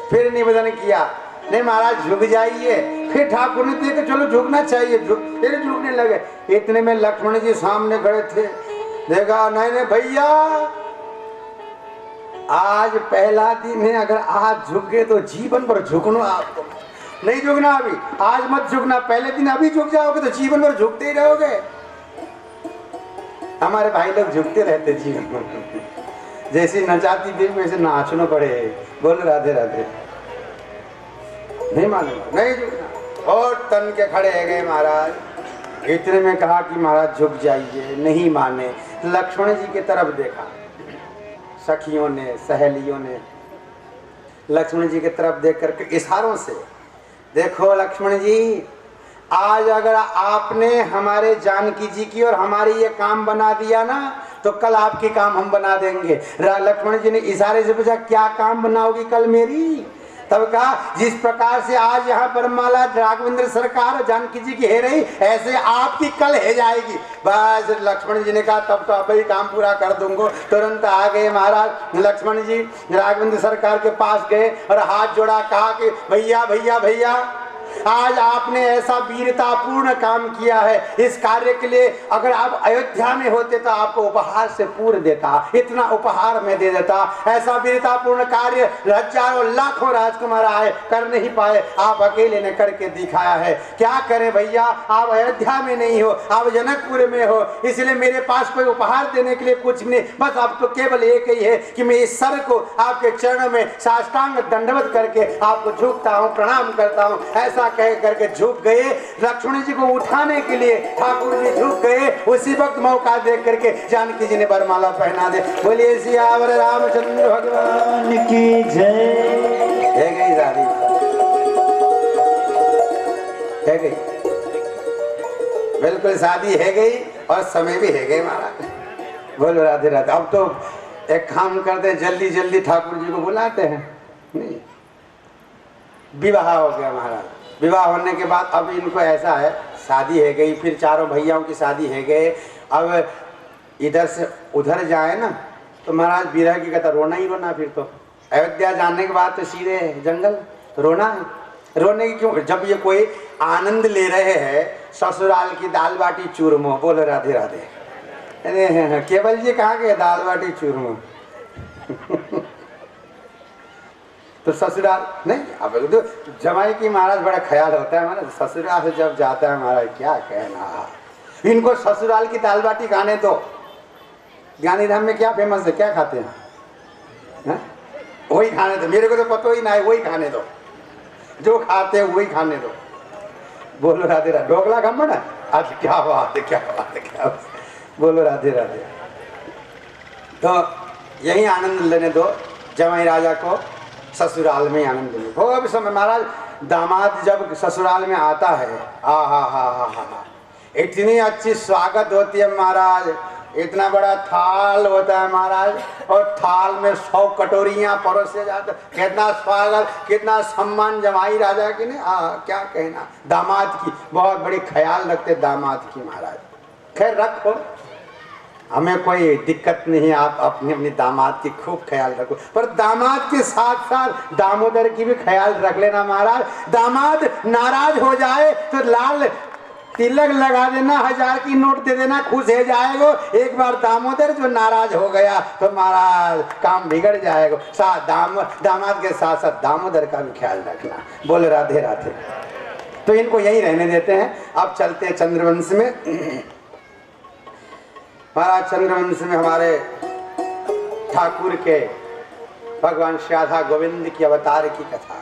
फिर निवेदन किया नहीं महाराज झुक जाइए। फिर ठाकुर ने देखा चलो झुकना चाहिए, फिर झुकने लगे। इतने में लक्ष्मण जी सामने खड़े थे, देखा नहीं भैया आज पहला दिन है, अगर आज झुक गए तो जीवन पर झुकना आपको। नहीं झुकना अभी, आज मत झुकना, पहले दिन अभी झुक जाओगे तो जीवन भर झुकते ही रहोगे। हमारे भाई लोग झुकते रहते जीवन भर, जैसे नचाती देवी वैसे नाचना पड़े। बोल राधे राधे। नहीं मालूम, नहीं झुकना। और तन के खड़े है गए महाराज। इतने में कहा कि महाराज झुक जाइए, नहीं माने। लक्ष्मण जी की तरफ देखा, सखियों ने सहेलियों ने लक्ष्मण जी की तरफ देख करके इशारों से, देखो लक्ष्मण जी, आज अगर आपने हमारे जानकी जी की और हमारी ये काम बना दिया ना, तो कल आपकी काम हम बना देंगे। लक्ष्मण जी ने इशारे से पूछा, क्या काम बनाओगी कल मेरी? तब कहा, जिस प्रकार से आज यहाँ पर माला राघवेंद्र सरकार और जानकी जी की है रही, ऐसे आपकी कल है जाएगी। बस लक्ष्मण जी ने कहा, तब तो अब ही काम पूरा कर दूंगा। तुरंत आ गए महाराज लक्ष्मण जी, राघवेंद्र सरकार के पास गए और हाथ जोड़ा, कहा कि भैया भैया भैया, आज आपने ऐसा वीरतापूर्ण काम किया है, इस कार्य के लिए अगर आप अयोध्या में होते तो आपको उपहार से पूर्ण देता, इतना उपहार में दे देता। ऐसा वीरतापूर्ण कार्य हजारों लाखों राजकुमार आए, कर नहीं पाए, आप अकेले ने करके दिखाया है। क्या करें भैया, आप अयोध्या में नहीं हो, आप जनकपुर में हो, इसलिए मेरे पास कोई उपहार देने के लिए कुछ नहीं, बस अब तो केवल एक ही है कि मैं इस सर को आपके चरणों में साष्टांग दंडवत करके आपको झुकता हूँ, प्रणाम करता हूँ। ऐसा कह करके झुक गए। लक्ष्मण जी को उठाने के लिए ठाकुर जी झुक गए। उसी वक्त मौका देख करके जानकी जी ने वरमाला पहना दे। बोलिए सियावर रामचंद्र भगवान की जय। है गई शादी, है गई, बिल्कुल शादी है गई और समय भी है गई महाराज। बोलो राधे राधे। अब तो एक काम करते हैं, जल्दी जल्दी ठाकुर जी को बुलाते हैं। नहीं, विवाह हो गया महाराज। विवाह होने के बाद अब इनको ऐसा है, शादी है गई, फिर चारों भैयाओं की शादी है गए। अब इधर से उधर जाए ना तो महाराज बिरह की कहता रोना ही रोना। फिर तो अयोध्या जाने के बाद तो सीधे जंगल, रोना है। रोने की क्यों, जब ये कोई आनंद ले रहे हैं, ससुराल की दाल बाटी चूरमो। बोलो राधे राधे। अरे केवल जी कहाँ गए, दाल बाटी चूरमो। तो ससुराल नहीं, अब तो जमाई की महाराज बड़ा ख्याल होता है महाराज। ससुराल से जब जाता है महाराज, क्या कहना, इनको ससुराल की दाल बाटी खाने दो। गांधीधाम में क्या फेमस है, क्या खाते हैं? वही खाने दो, मेरे को तो पता ही ना है, वही खाने दो, जो खाते हैं वही खाने दो। बोलो राधे राधे। ढोकला खम्मन है आज, क्या बात है, क्या बात है, क्या बात। बोलो राधे राधे। तो यही आनंद लेने दो जमाई राजा को, ससुराल में आनंद ले। हो अब समय महाराज, दामाद जब ससुराल में आता है, हा, इतनी अच्छी स्वागत होती है महाराज। इतना बड़ा थाल होता है महाराज, और थाल में 100 कटोरियां परोसे जाते। कितना स्वागत, कितना सम्मान जमाई राजा की ने, क्या कहना। दामाद की बहुत बड़ी ख्याल रखते दामाद की महाराज। खैर रखो, हमें कोई दिक्कत नहीं, आप अपने अपने दामाद की खूब ख्याल रखो, पर दामाद के साथ साथ दामोदर की भी ख्याल रख लेना महाराज। दामाद नाराज हो जाए तो लाल तिलक लगा देना, 1000 की नोट दे देना, खुश हो जाएगा। एक बार दामोदर जो नाराज हो गया तो महाराज काम बिगड़ जाएगा। साथ दामाद के साथ साथ दामोदर का भी ख्याल रखना। बोल राधे राधे। तो इनको यही रहने देते हैं। अब चलते हैं चंद्रवंश में। महाराज चंद्रवंश में हमारे ठाकुर के भगवान श्याधा गोविंद की अवतार की कथा।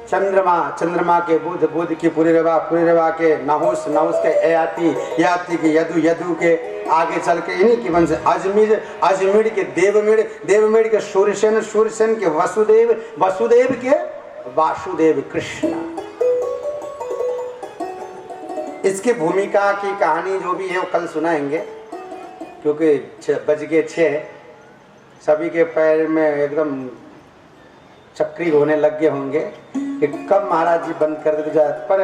चंद्रमा के बुध, बुध की पुरीरवा के नहुस, नहुस के याति, याति के यदु, यदु के आगे चल के इन्हीं की वंश अजमीर के देवमीर के सूर्यसेन, सूर्यसेन के वसुदेव, वसुदेव के वासुदेव कृष्ण। इसकी भूमिका की कहानी जो भी है वो कल सुनाएंगे, क्योंकि 6:06 सभी के पैर में एकदम चक्री होने लग गए होंगे कि कब महाराज जी बंद कर देते। पर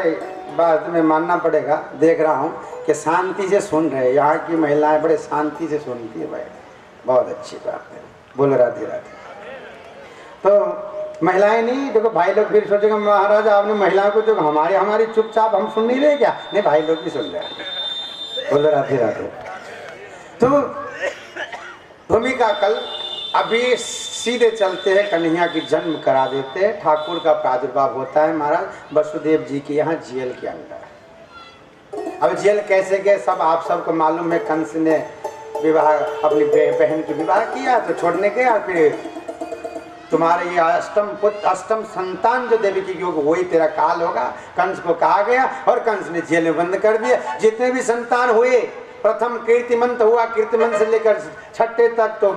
बात में मानना पड़ेगा, देख रहा हूँ कि शांति से सुन रहे, यहाँ की महिलाएं बड़े शांति से सुनती है भाई, बहुत अच्छी बात है। बोलो राधे राधे। तो महिलाएं नहीं, देखो भाई लोग फिर सोचेंगे महाराज आपने महिलाओं को जो हमारी चुपचाप हम सुन नहीं रहे क्या? नहीं, भाई लोग भी सुन रहे हैं। बोलो राधे राधे। तो भूमिका कल अभी सीधे चलते हैं, कन्हैया की जन्म करा देते हैं। ठाकुर का प्रादुर्भाव होता है महाराज वसुदेव जी के यहाँ जेल के अंदर। अब जेल कैसे गए सब आप सबको मालूम है। कंस ने विवाह अपनी बहन की विवाह किया तो छोड़ने गया, फिर तुम्हारे ये अष्टम संतान जो देवी की होगी वही तेरा काल होगा, कंस को कहा गया और कंस ने जेल में बंद कर दिया। जितने भी संतान हुए, प्रथम कीर्तिमंत हुआ, कीर्तिमंत से लेकर छठे तक तो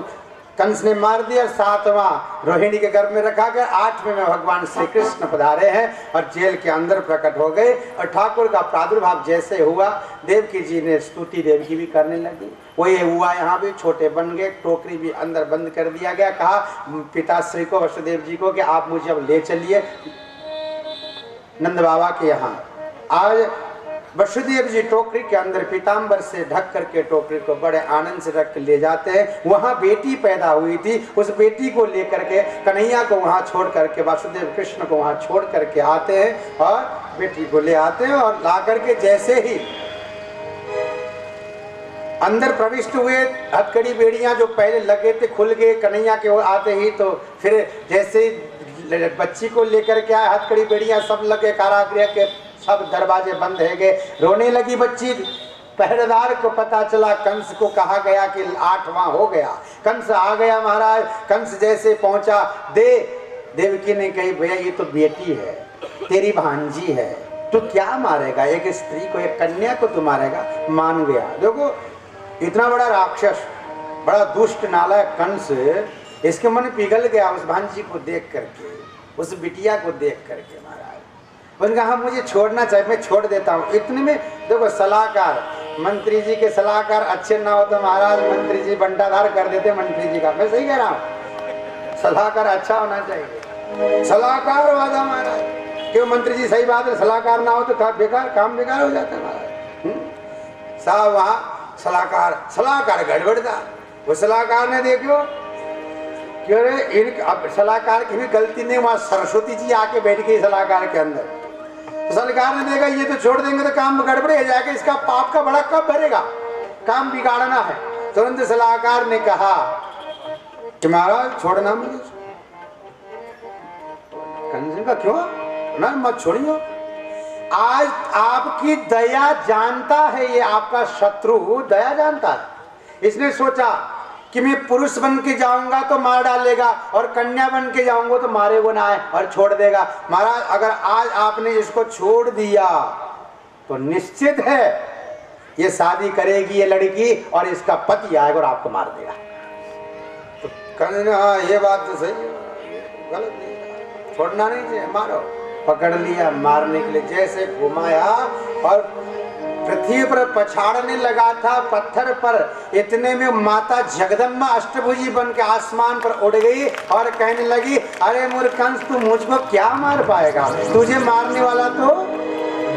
कंस ने मार दिया। 7वां रोहिणी के गर्भ में रखा गया। 8वें में भगवान श्री कृष्ण पधारे हैं और जेल के अंदर प्रकट हो गए। और ठाकुर का प्रादुर्भाव जैसे हुआ, देवकी जी ने स्तुति देवकी भी करने लगी। वही हुआ यहाँ भी, छोटे बन गए, टोकरी भी अंदर बंद कर दिया गया। कहा पिताश्री को, वसुदेव जी को कि आप मुझे अब ले चलिए नंद बाबा के यहाँ। आज वसुदेव जी टोकरी के अंदर पीताम्बर से ढक करके टोकरी को बड़े आनंद से रख के ले जाते हैं। वहाँ बेटी पैदा हुई थी, उस बेटी को लेकर के कन्हैया को वहाँ छोड़ करके, वासुदेव कृष्ण को वहाँ छोड़ करके आते हैं और बेटी को ले आते हैं। और ला करके जैसे ही अंदर प्रविष्ट हुए, हथकड़ी बेड़ियां जो पहले लगे थे खुल गए कन्हैया के आते ही। तो फिर जैसे बच्ची को लेकर के आए, हथकड़ी बेड़ियां सब लगे, कारागृह के सब दरवाजे बंद है गए। रोने लगी बच्ची। पहरेदार को पता चला, कंस को कहा गया कि 8वां हो गया। कंस आ गया महाराज। कंस जैसे पहुंचा, देवकी ने कही भैया ये तो बेटी है, तेरी भांजी है, तू क्या मारेगा? एक स्त्री को, एक कन्या को तू मारेगा? मान गया। देखो इतना बड़ा राक्षस, बड़ा दुष्ट नालायक कंस, इसके मन पिघल गया उस भांजी को देख करके, उस बिटिया को देख करके महाराज। उनका हाँ मुझे छोड़ना चाहिए, मैं छोड़ देता हूँ। इतने में देखो सलाहकार, मंत्री जी के सलाहकार अच्छे ना हो तो महाराज मंत्री जी बंटाधार कर देते मंत्री जी का। मैं सही कह रहा हूँ, सलाहकार अच्छा होना चाहिए। सलाहकार वादा महाराज, क्यों मंत्री जी सही बात है, सलाहकार ना हो तो काम बेकार हो जाता है महाराज। साहब वहाँ सलाहकार गड़बड़ था। वो सलाहकार ने देखो क्यों रे, अब सलाहकार की भी गलती नहीं, वहां सरस्वती जी आके बैठ गई सलाहकार के अंदर। तो सलाहकार ने देखा ये तो छोड़ देंगे तो काम गड़बड़ हो जाएगा, इसका पाप का बड़ा कब भरेगा, काम बिगाड़ना है। तुरंत सलाहकार ने कहा कि महाराज छोड़ना मुझे। कंस का क्यों ना, मत छोड़ियो। आज आपकी दया जानता है, ये आपका शत्रु दया जानता है। इसने सोचा कि मैं पुरुष बन के जाऊंगा तो मार डालेगा और कन्या बन के जाऊंगा तो मारेगा ना और छोड़ देगा। महाराज अगर आज आपने इसको छोड़ दिया तो निश्चित है ये शादी करेगी ये लड़की और इसका पति आएगा और आपको मार देगा। तो कहने हाँ ये बात तो सही है, गलत नहीं, छोड़ना नहीं चाहिए, मारो। पकड़ लिया, मारने के लिए जैसे घुमाया और पृथ्वी पर पछाड़ने लगा था पत्थर पर। इतने में माता जगदम्बा अष्टभुजी बन के आसमान पर उड़ गई और कहने लगी अरे मूर्खंस तू मुझको क्या मार पाएगा, तुझे मारने वाला तो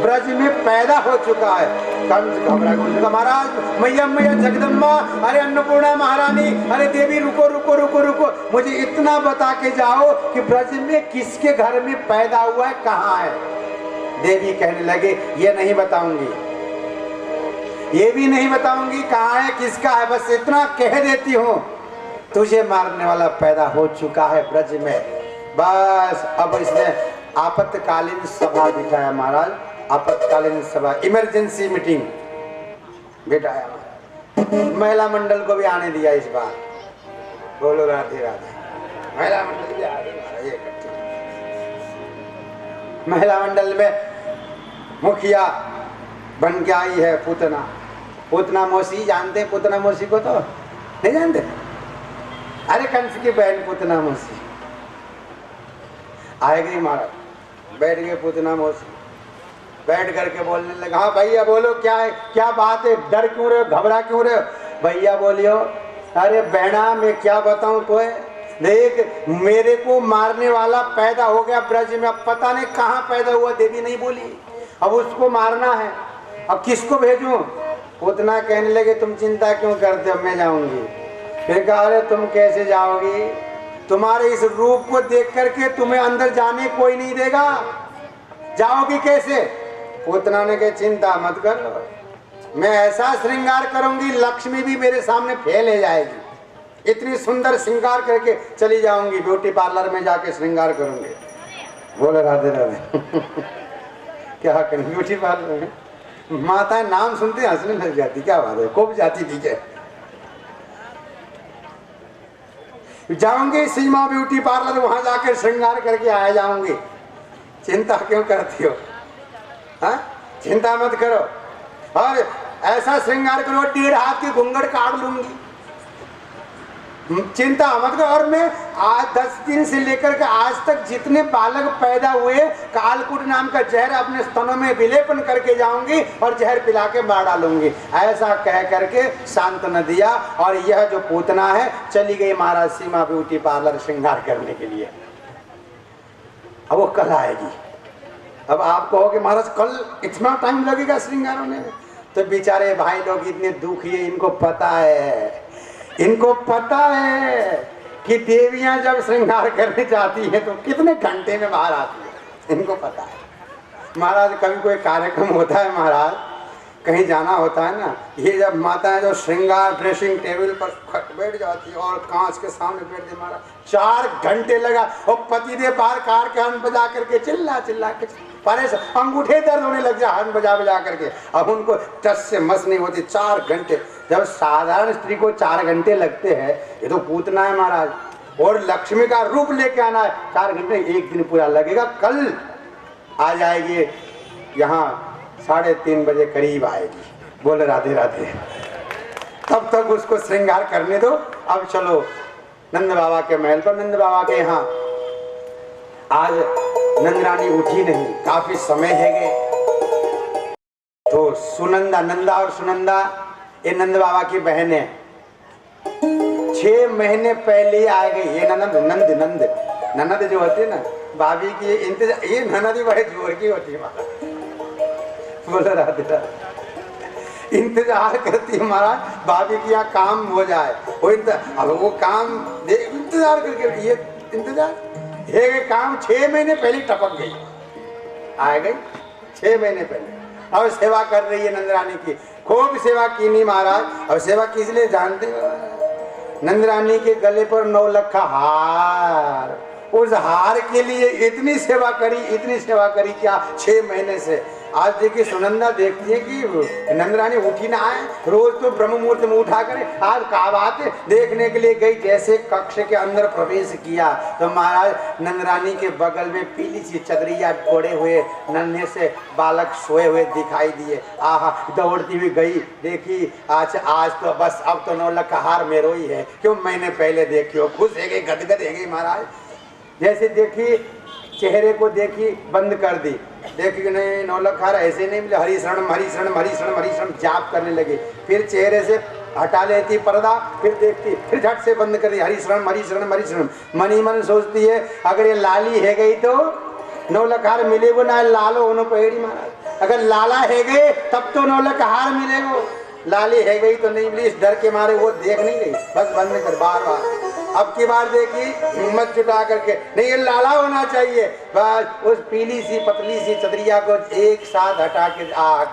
ब्रज में पैदा हो चुका है। कंस घबरा गया, महाराज मैया मैया जगदम्बा, अरे अन्नपूर्णा महारानी, अरे देवी रुको रुको रुको रुको, मुझे इतना बता के जाओ कि ब्रज में किसके घर में पैदा हुआ है, कहाँ है। देवी कहने लगे ये नहीं बताऊंगी, ये भी नहीं बताऊंगी कहाँ है किसका है, बस इतना कह देती हूँ तुझे मारने वाला पैदा हो चुका है ब्रज में। बस अब इसने आपातकालीन सभा बिठाया महाराज, आपातकालीन सभा, इमरजेंसी मीटिंग बिठाया। महिला मंडल को भी आने दिया इस बार। बोलो राधे राधे। महिला मंडल भी आ गई महाराज इकट्ठी। महिला मंडल में मुखिया बन के आई है पूतना। पूतना मौसी जानते हैं, पूतना मौसी को तो नहीं जानते? अरे कंस की बहन पूतना मौसी आएगी महाराज। बैठ गए पूतना मौसी, बैठ करके बोलने लगा हाँ भैया बोलो क्या है, क्या बात है, डर क्यों रहे हो, घबरा क्यों रहे हो? भैया बोलियो। अरे बहना मैं क्या बताऊं तो है, देख मेरे को मारने वाला पैदा हो गया ब्रज में, अब पता नहीं कहाँ पैदा हुआ, देवी नहीं बोली, अब उसको मारना है, अब किसको भेजूं? पूतना कहने लगे तुम चिंता क्यों करते हो, मैं जाऊंगी। फिर कहा अरे तुम कैसे जाओगी, तुम्हारे इस रूप को देख करके तुम्हें अंदर जाने कोई नहीं देगा, जाओगी कैसे? पूतना ने कहा चिंता मत करो, मैं ऐसा श्रृंगार करूंगी लक्ष्मी भी मेरे सामने फैल जाएगी, इतनी सुंदर श्रृंगार करके चली जाऊंगी, ब्यूटी पार्लर में जाके श्रृंगार करूंगी। बोले राधे राधे। क्या करें ब्यूटी पार्लर में, माता नाम सुनते हंसने लग जाती, क्या बात है, कोप जाती थी क्या। जाऊंगी सीमा ब्यूटी पार्लर, वहां जाकर श्रृंगार करके आ जाऊंगी। चिंता क्यों करती हो, हाँ चिंता मत करो। और ऐसा श्रृंगार करो 1.5 हाथ की घूंघट काट लूंगी, चिंता मत करो। और मैं आज 10 दिन से लेकर के आज तक जितने बालक पैदा हुए, कालकूट नाम का जहर अपने स्तनों में विलेपन करके जाऊंगी और जहर पिला के मार डालूंगी। ऐसा कह करके सांत्वना दिया। और यह जो पूतना है चली गई महाराज सीमा ब्यूटी पार्लर श्रृंगार करने के लिए। अब वो कल आएगी। अब आप कहोगे महाराज कल इतना टाइम लगेगा श्रृंगार होने में, तो बेचारे भाई लोग इतने दुखी है, इनको पता है, इनको पता है कि देवियां जब श्रृंगार करने जाती हैं तो कितने घंटे में बाहर आती है, इनको पता है। महाराज कभी कोई कार्यक्रम होता है, महाराज कहीं जाना होता है ना, ये जब माताएं जो श्रृंगार ड्रेसिंग टेबल पर बैठ जाती है और कांच के सामने बैठ दे, महाराज 4 घंटे लगा। और पतिदेव बाहर कार के हन बजा करके चिल्ला के परेशान, अंगूठे दर्द होने लग जाए हन बजा करके। अब उनको टस से मस नहीं होती 4 घंटे। जब साधारण स्त्री को 4 घंटे लगते हैं, ये तो पूतना है महाराज, और लक्ष्मी का रूप लेके आना है, 4 घंटे 1 दिन पूरा लगेगा। कल आ जाएगी, यहाँ 3:30 बजे करीब आएगी। बोले राधे राधे। तब तक उसको श्रृंगार करने दो। अब चलो नंद बाबा के महल पर। नंद बाबा के यहाँ आज नंदरानी उठी नहीं, काफी समय है गए। तो सुनंदा, नंदा और सुनंदा ये नंद बाबा की बहन है। 6 महीने पहले ही आ गई। ये ननद जो होती है ना भाभी की, ये ननद ही बड़े जोर की होती है। बोलो राधे राधे। इंतजार करती है महाराज भाभी की यहाँ काम हो जाए। अब वो काम इंतजार करके, ये इंतजार ये काम 6 महीने पहले टपक गई, आ गई 6 महीने पहले। और सेवा कर रही है नंदरानी की, खूब सेवा की नहीं महाराज। और सेवा किस लिए जानते हो? नंदरानी के गले पर 9 लखा हार, उस हार के लिए इतनी सेवा करी क्या 6 महीने से। आज देखिए सुनंदा देखती है कि नंदरानी उठी ना आए, रोज तो ब्रह्म मुहूर्त में उठा करे, आज का बात है देखने के लिए गई। जैसे कक्ष के अंदर प्रवेश किया तो महाराज नंदरानी के बगल में पीली सी चदरिया ओढ़े हुए नन्हे से बालक सोए हुए दिखाई दिए। आहा, दौड़ती हुई गई, देखी आज तो बस अब तो 9 लाख का हार मेरो ही है, क्यों महीने पहले देखियो। खुश है गई, गदगद है गई महाराज। जैसे देखी चेहरे को देखी बंद कर दी, देखी नहीं 9 लाख हार ऐसे नहीं मिले। हरिशरण जाप करने लगी। फिर चेहरे से हटा लेती पर्दा, फिर देखती, फिर झट से बंद कर दी। हरिशरण मनी मन सोचती है अगर ये लाली है गई तो 9 लाख हार मिलेगो ना, लालो होनो पहेड़ी महाराज। अगर लाला है गए तब तो 9 लाख हार मिलेगो, लाली है गई तो नहीं मिली। इस डर के मारे वो देख नहीं रही, बस बंद कर बार। अब की बार देखी हिम्मत जुटा करके, नहीं ये लाला होना चाहिए। बस उस पीली सी पतली सी चदरिया को एक साथ हटा के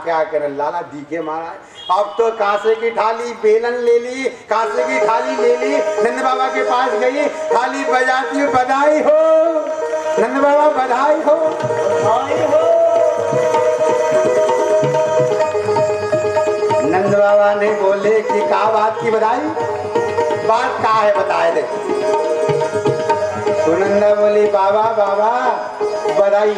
क्या करे लाला दिखे महाराज। अब तो कांसे की थाली बेलन ले ली, कांसे की थाली ले ली, नंद बाबा के पास गई, थाली बजाती हुई बधाई हो नंद बाबा, बधाई हो, बधाई हो। नंद बाबा ने बोले कि क्या बात की बधाई, बात का है बताए दे। सुनंदा बोली बाबा बधाई,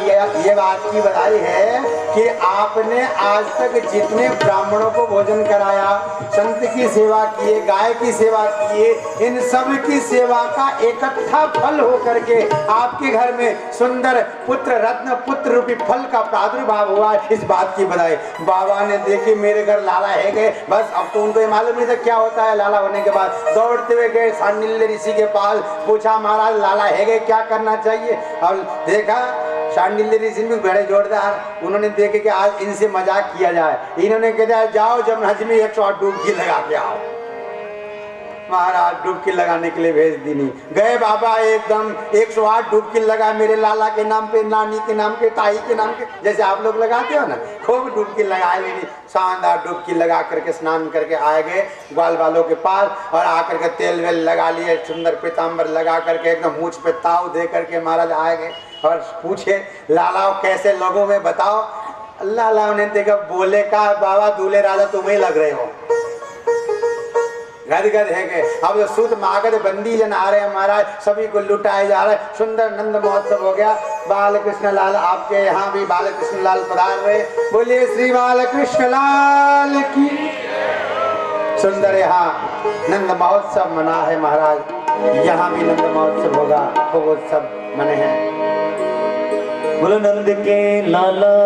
ये बात की बधाई है कि आपने आज तक जितने ब्राह्मणों को भोजन कराया, संत की सेवा किए, गाय की सेवा किए, इन सब की सेवा का इकट्ठा फल हो करके आपके घर में सुंदर पुत्र रत्न पुत्र रूपी फल का प्रादुर्भाव हुआ। इस बात की बधाई। बाबा ने देखी मेरे घर लाला है गए, बस अब तो उनको मालूम नहीं था क्या होता है लाला होने के बाद। दौड़ते हुए गए शांडिल्य ऋषि के पास, पूछा महाराज लाला है गए क्या करना चाहिए। और देखा शांडिल्य ऋषि भी बड़े जोरदार, उन्होंने देखे कि आज इनसे मजाक किया जाए। इन्होंने कहा जाओ जमुना जी में 108 डुबकी लगा के आओ। महाराज डुबकी लगाने के लिए भेज दी नहीं गए बाबा एकदम 108 डुबकी लगा मेरे लाला के नाम पे, नानी के नाम के, ताई के नाम के, जैसे आप लोग लगाते हो ना, खूब डुबकी लगाए लेनी, शानदार डुबकी लगा करके स्नान करके आए गए ग्वाल वालों के पास और आकर के तेल वेल लगा लिए, सुंदर पीताम्बर लगा करके एकदम मूछ पे ताव दे करके महाराज आए गए और पूछे लाला कैसे लोगों में बताओ। लाला ने देखा बोले का बाबा दूल्हे राजा तुम्हें लग रहे हो, गद गद है के अब जो सुध मागध बंदी जन आ रहे हैं महाराज, सभी को लुटाए जा रहे, सुंदर नंद महोत्सव हो गया। बाल कृष्ण लाल आपके यहाँ भी बाल कृष्ण लाल पधार रहे, बोलिए श्री बाल कृष्ण लाल की। सुंदर यहाँ नंद महोत्सव मना है महाराज, यहाँ भी नंद महोत्सव होगा, खूब उत्सव मने हैं। बोलो नंद के लाला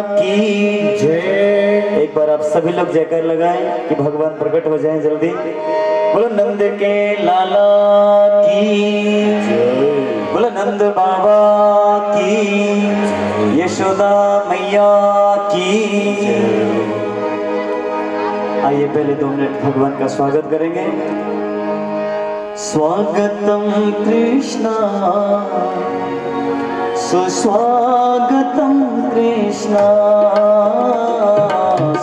की जय। एक बार आप सभी लोग जयकार लगाएं कि भगवान प्रकट हो जाएं जल्दी। बोलो नंद के लाला की जय। बोलो नंद बाबा की, यशोदा मैया की जय। आइए पहले 2 मिनट भगवान का स्वागत करेंगे। स्वागतम कृष्णा सुस्वागतम कृष्ण,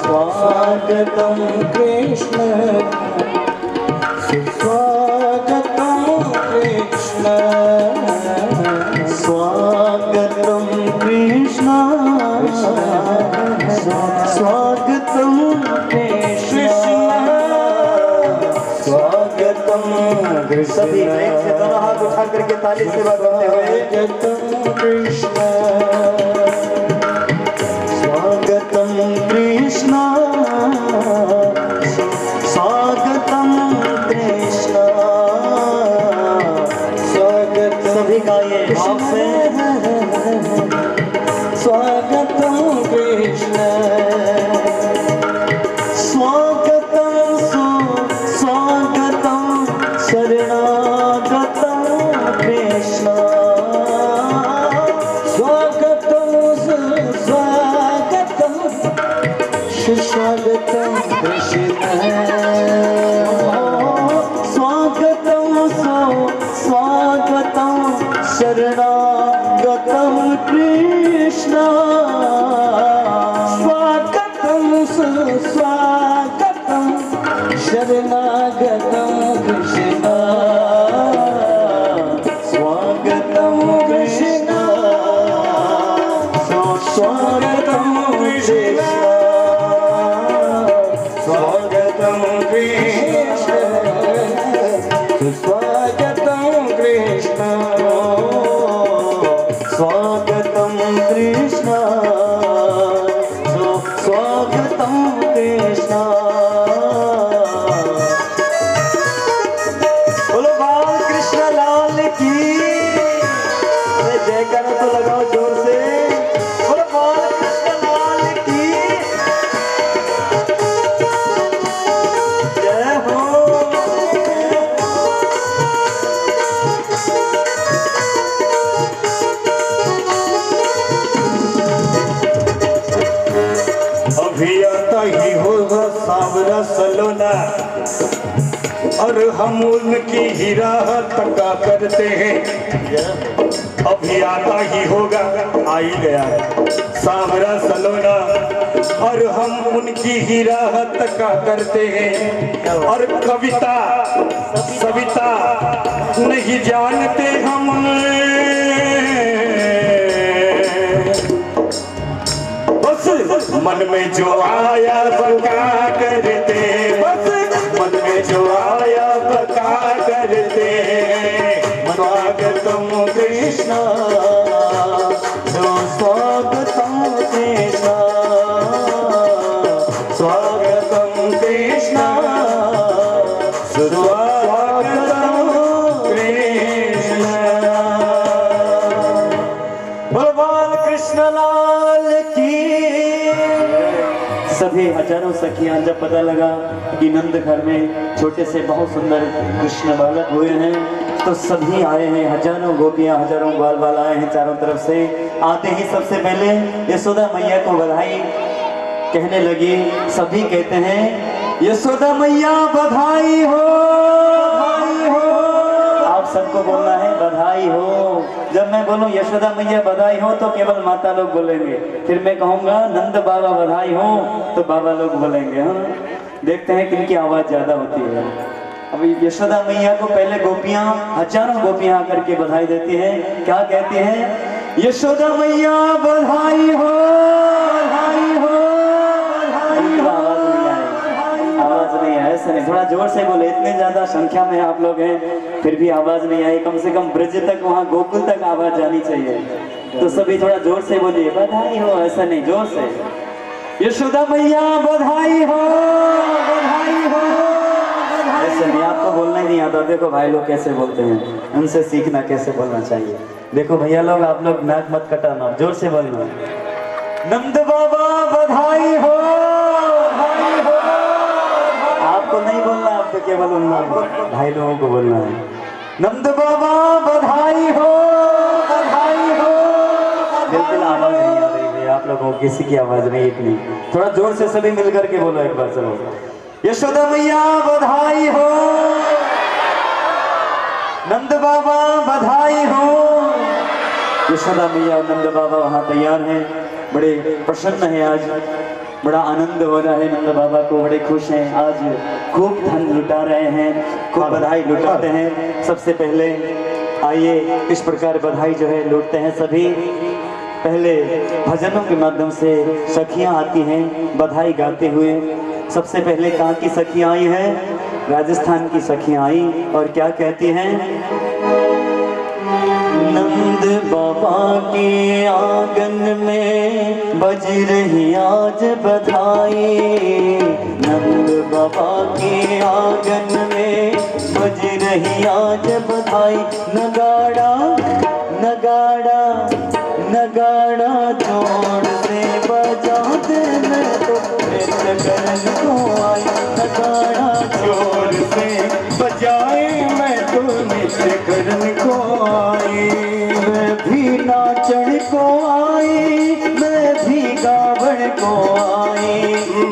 स्वागतम कृष्ण, सुस्वागतम कृष्ण, स्वागतम कृष्ण, स्वागतम कृष्ण, स्वागतम कृष्ण। सभी प्रेम से दोनों हाथ उठा करके ताली से बजाते हुए कृष्ण, स्वागतम कृष्ण, स्वागतम कृष्ण, स्वागत सभी का ये भाव से स्वागतम कृष्ण, स्वागतम स्वागतम शरणागतम कृष्ण, स्वागतम कृष्ण, स्वागतम स्वागतम शरणागतम कृष्ण, स्वागतम स्वागतम शरणागतम कृष्ण, स्वागतम कृष्ण, स्वागतम कृष्ण, स्वागतम कृष्ण, स्वागतम कृष्ण, स्वागतम कृष्ण, स्वागतम कृष्ण। बोलो बाल कृष्ण लाल की जयकारा तो लगाओ जोर से। बोलो बाल कृष्ण लाल की जय हो। अभी आता ही होगा सांवरा सलोना और हम उनकी ही राह तका करते हैं। अभी आता ही होगा, आ ही गया है सांवरा सलोना और हम उनकी ही राह तका करते हैं। और कविता सविता नहीं जानते हम, बस मन में जो आया बका करते, बस मन में जो आया बका करते। स्वागतम कृष्ण, स्वागतम कृष्ण, स्वागतम कृष्ण, स्वागतम कृष्ण। भगवान कृष्ण लाल की। सभी हजारों सखियां जब पता लगा कि नंद घर में छोटे से बहुत सुंदर कृष्ण बालक हुए हैं तो सभी आए हैं, हजारों गोपियां हजारों बाल बाल आए हैं चारों तरफ से। आते ही सबसे पहले यशोदा मैया को बधाई कहने लगी। सभी कहते हैं यशोदा मैया बधाई हो। सबको बोलना है बधाई हो। जब मैं बोलूं यशोदा मैया बधाई हो तो केवल माता लोग बोलेंगे, फिर मैं कहूंगा नंद बाबा बधाई हो तो बाबा लोग बोलेंगे। हाँ, देखते हैं किनकी आवाज ज्यादा होती है। अभी यशोदा मैया को पहले गोपियां, हजारों गोपियां आकर के बधाई देती हैं। क्या कहती हैं? यशोदा मैया बधाई हो, बधाई हो, बधाई हो। आवाज नहीं है, ऐसा नहीं, थोड़ा जोर से बोले। इतने ज्यादा संख्या में आप लोग हैं फिर भी आवाज नहीं आई। कम से कम ब्रज तक, वहाँ गोकुल तक आवाज जानी चाहिए। तो सभी थोड़ा जोर से बोलिए बधाई हो, ऐसा नहीं, जोर से। यशोदा मैया बधाई हो, बधाई हो, ऐसा नहीं। आपको बोलना ही नहीं आता। देखो भाई लोग कैसे बोलते हैं, उनसे सीखना कैसे बोलना चाहिए। देखो भैया लोग, आप लोग नाक मत कटाना, जोर से बोलना। नंद बाबा बधाई हो, बधाई हो। आपको नहीं बोलना, आप तो केवल उन भाई लोगों को बोलना है। नंद बाबा बधाई हो, बधाई हो। बिल्कुल आवाज नहीं आ रही है आप लोगों को, किसी की आवाज नहीं इतनी। थोड़ा जोर से सभी मिलकर के बोलो एक बार, चलो। यशोदा मैया बधाई हो, नंद बाबा बधाई हो। यशोदा मैया और नंद बाबा वहाँ तैयार हैं, बड़े प्रसन्न है आज, बड़ा आनंद हो रहा है। नंद बाबा को बड़े खुश हैं आज, खूब धन लुटा रहे हैं, खूब बधाई लुटाते हैं। सबसे पहले आइए इस प्रकार बधाई जो है लूटते हैं सभी। पहले भजनों के माध्यम से सखियाँ आती हैं बधाई गाते हुए। सबसे पहले कहाँ की सखियाँ आई हैं? राजस्थान की सखियाँ आई और क्या कहती हैं? नंद बाबा के आंगन में बज रही आज बधाई। नंद बाबा के आंगन में बज रही आज बधाई। नगाड़ा नगाड़ा नगाड़ा जोड़ से बजाते मैं तो नृत्य करने को आई। नगाड़ा जोड़ से बजाए मैं तो नृत्य करने को आई। मैं भी नाचण को आई, मैं भी गावण को आई।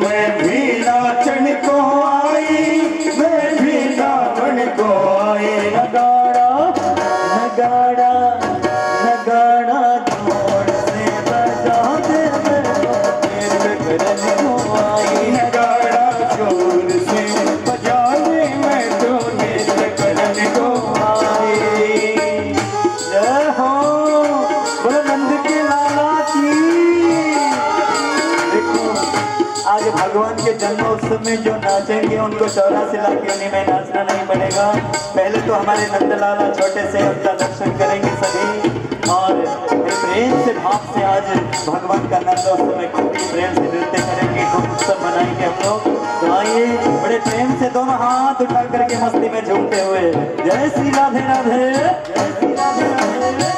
मैं भी नाचण को आई, मैं भी गावण को आई। नगाड़ा नगाड़ा नगाड़ा जोड़ से बजाते मैं नृत्य करने को आई। नगाड़ा जोड़ से बजाए मैं तो नृत्य करने को आई। जय हो बोलो नंद के लाला की। देखो आज भगवान के जन्मोत्सव में जो नाचेंगे उनको 84 लाख योनि में नाचना नहीं पड़ेगा। पहले तो हमारे नंदलाला छोटे से उनका दर्शन करेंगे सभी और प्रेम से भाव से आज भगवान का नंदोत्सव में खूब प्रेम से नृत्य करेंगे, खूब उत्सव मनाएंगे हम लोग। तो आइए बड़े प्रेम से दोनों हाथ उठा करके मस्ती में झूमते हुए जय श्री राधे राधे, जय श्री राधे राधे।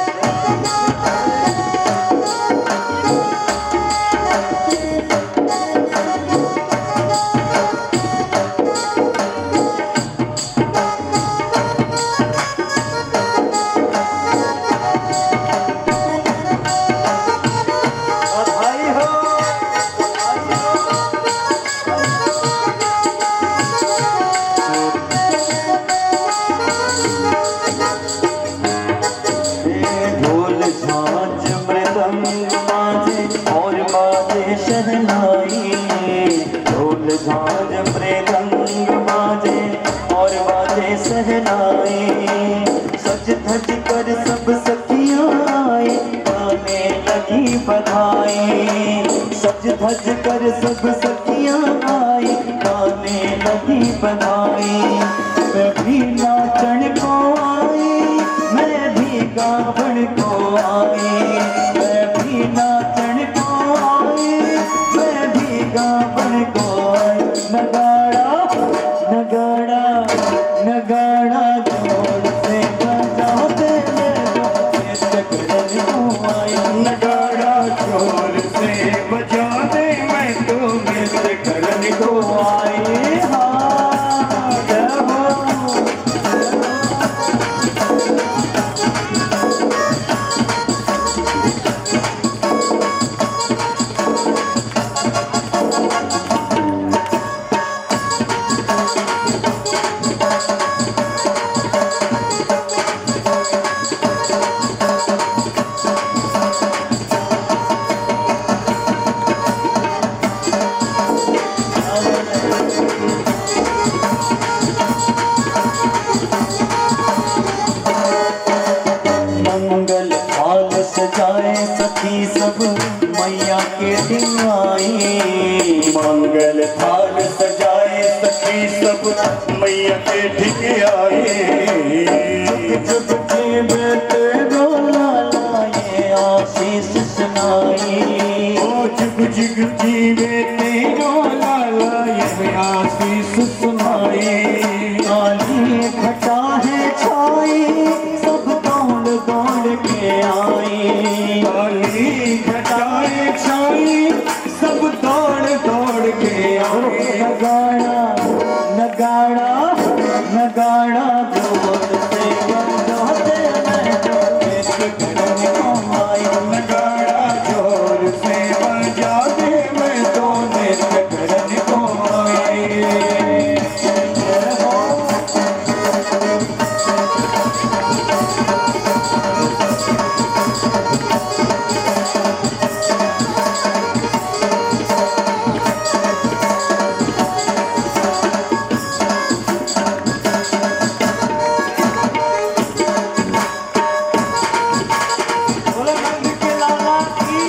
झांझ मृदंग बाजे और बाजे सहनाई। सज धज कर सब सखियां आई, गाने लगी बधाई। सज धज कर सब सखियां आई, गाने लगी बधाई। मैं भी नाचण को आई, मैं भी गावण को आई। मैं भी नाचण को आई, मैं भी गावण को आई। नगाड़ा नगाड़ा नगाड़ा जोड़ से बजाते नृत्य करने को आई। नगाड़ा जोड़ से बजाते मैं तो नृत्य करने को आई। हाँ जय हो। मंगल थाल सजाए सखी सब मैया के ठीक आए। जब जीवे तेरो लाला ये आशीष सुनाई, ओ जुग जुग जीवे तेरो लाला ये आशीष सुनाई। काली घटा है छाई सब दौड़ दौड़ के आई, काली घटाए छाई सब दौड़ दौड़ के आए। नगाड़ा नगाड़ा नगाड़ा जोर से बजाते मैं एक घरन को आई। नगाड़ा जोर से बजा दे मैं तो नित्य करन को आए। बोलो नंद के लाला की।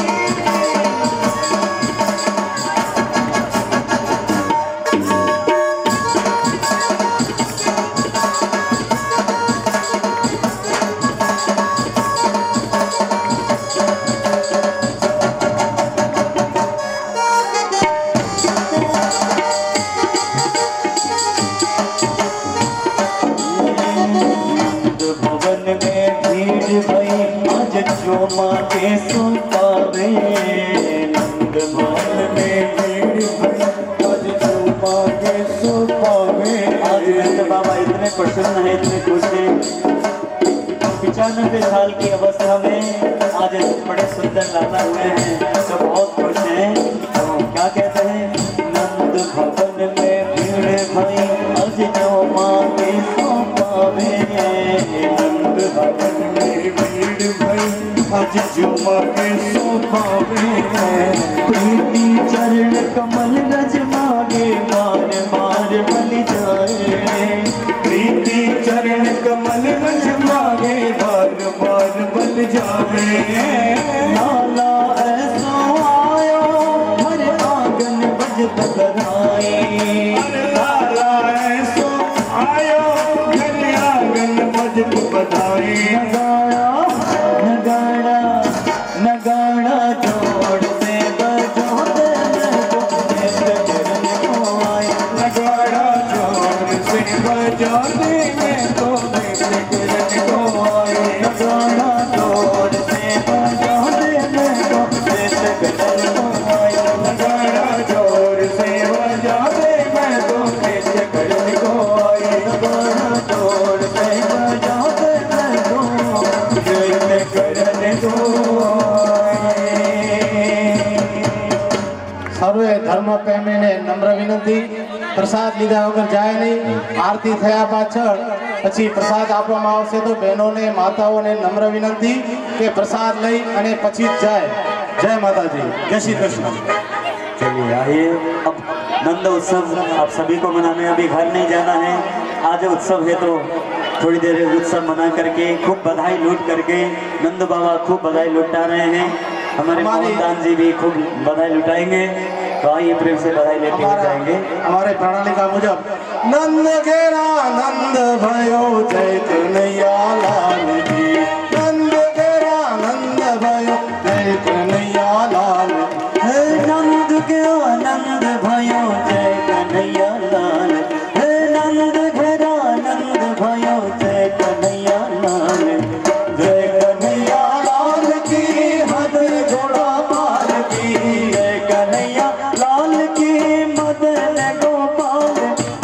भवन में भीड़ भई आज जो माँ के सुन पावे। नंद भवन में भीड़ भई आज जो माँ के सुन पावे। आज नंद बाबा इतने प्रसन्न है, इतने खुश है। 95 साल की अवस्था में आज बड़े सुंदर लाला हुए हैं, तो बहुत खुश हैं। तो क्या कहते हैं, नंद भवन में भीड़ भई आज जो माँ के सुन पावे। नंद भवन में भीड़ भई आज जो माँ के सो पावे। प्रीति चरण कमल रज मागे मार मार बलि जाए। प्रीति चरण कमल रज मागे बार बार बल जावे। लाला ऐसो आयो हर आंगन बजत बधाई। लाला ऐसो आयो घर आंगन बजत बधाई। नगाड़ा नगाड़ा नगाड़ा जोड़ से बजाते मैं तो चरण को आए। नगाड़ा जोर से बजा दे मैं तो नित्य करन को आए। नगाड़ा जोड़ से बजाते मैं तो चरण को आए। नगाड़ा जोर से बजा दे मैं तो नित्य करन को आए। नगाड़ा जोड़ से बजाते मैं तो नित्य करन को आए। સર્વે ધર્મ પ્રેમીને નમ્ર વિનંતી, પ્રસાદ લીધા વગર જાય નહીં। આરતી થયા પાછળ પછી પ્રસાદ આપવામાં આવશે, તો બહેનોને માતાઓને નમ્ર વિનંતી કે પ્રસાદ લઈ અને પછી જ જાય। જય માતાજી, જય શ્રી કૃષ્ણ। चलिए आइए, अब नंद उत्सव आप सभी को मनाने अभी घर नहीं जाना है। आज उत्सव है तो थोड़ी देर उत्सव मना करके खूब बधाई लूट करके नंद बाबा खूब बधाई लुटा रहे हैं। हमारे मोहनदान जी भी खूब बधाई लुटाएंगे, तो आइए प्रेम से बधाई लेते हुए जाएंगे। અમારે પ્રણાલિકા મુજબ નંદ ઘેરા નંદ भयो જય કનૈયા લાલ કી। નંદ ઘેરા નંદ भयो જય કનૈયા લાલ। हे नंद के आनंद भयो जय कन्हैया लाल। हे नंद घेरा नंद भयो जय कन्हैया लाल। जय कन्हैया लाल की हद घोड़ा पाल की। जय कन्हैया लाल की मदन गोपाल।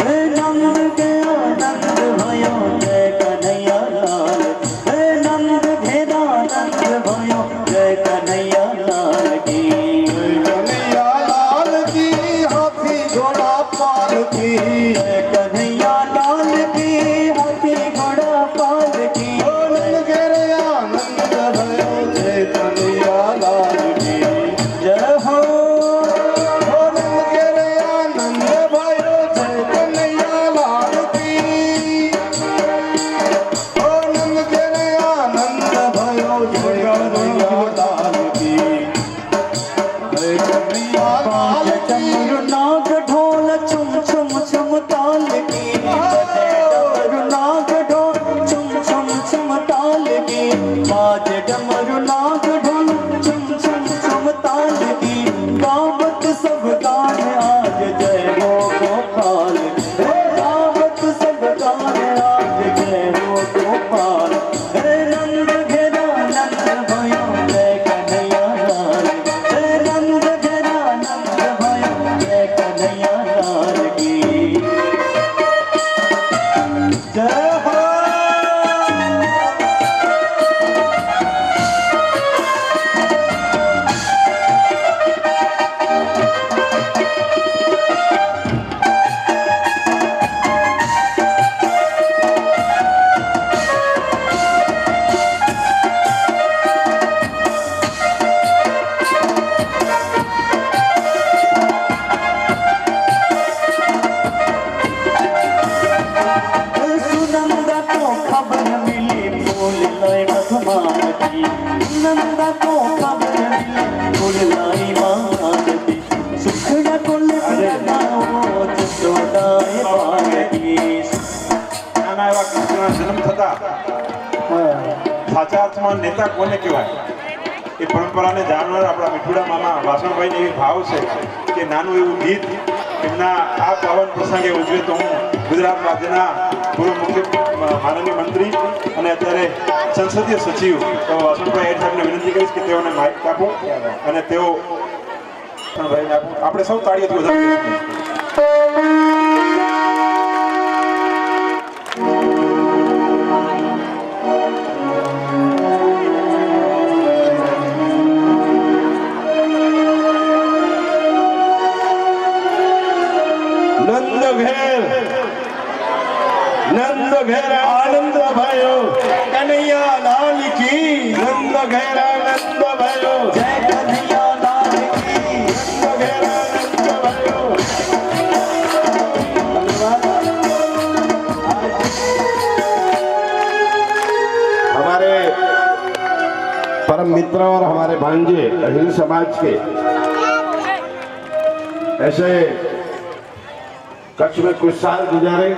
हे नंद के आनंद भयो जय कन्हैया लाल। हे नंद घेरा नंद भयो जय कन्हैया लाल की। कन्हैया लाल की हाथी घोड़ा पाल की। जय कन्हैया लाल की हाथी घोड़ा पाल की। नंद घेरा नंद भयो जय कन्हैया लाल की। जय हो नंद घेरा नंद भयो जय कन्हैया लाल की। नंद घेरा नंद भयो जय कन्हैया लाल की। जय कन्हैया लाल की। चमरू नाम जय कन्हैया लाल की जय हो। नंदा को खबर मिली फूल लाई मांगती सुखड़ा कुल लगाओ जसोदाए पागती। નાના એવા કૃષ્ણના જન્મ થતા સાચા અર્થમાં નેતા કોને કહેવાય એ પરંપરાને જાણનાર આપણા મીઠુડા મામા વાસણભાઈને એવી ભાવ છે કે નાનું એવું ગીત એમના આ પાવન પ્રસંગે ઉજવે તો હું ગુજરાત રાજ્યના પૂર્વ મુખ્ય માનનીય મંત્રી અને અત્યારે સંસદીય સચિવ તો વાસણભાઈ હેડ સાહેબને વિનંતી કરીશ કે તેઓને માઇક આપો અને તેઓ ભાઈને આપો. આપણે સૌ તાળીઓથી વધાવીએ. नंद घेर आनंद भयो कन्हैया लाल की नंद घेर आनंद भयो जय कन्हैया लाल की नंद घेर आनंद भयो। हमारे परम मित्र और हमारे भांजे हिंद समाज के ऐसे कच्छ में कुछ साल गुजारे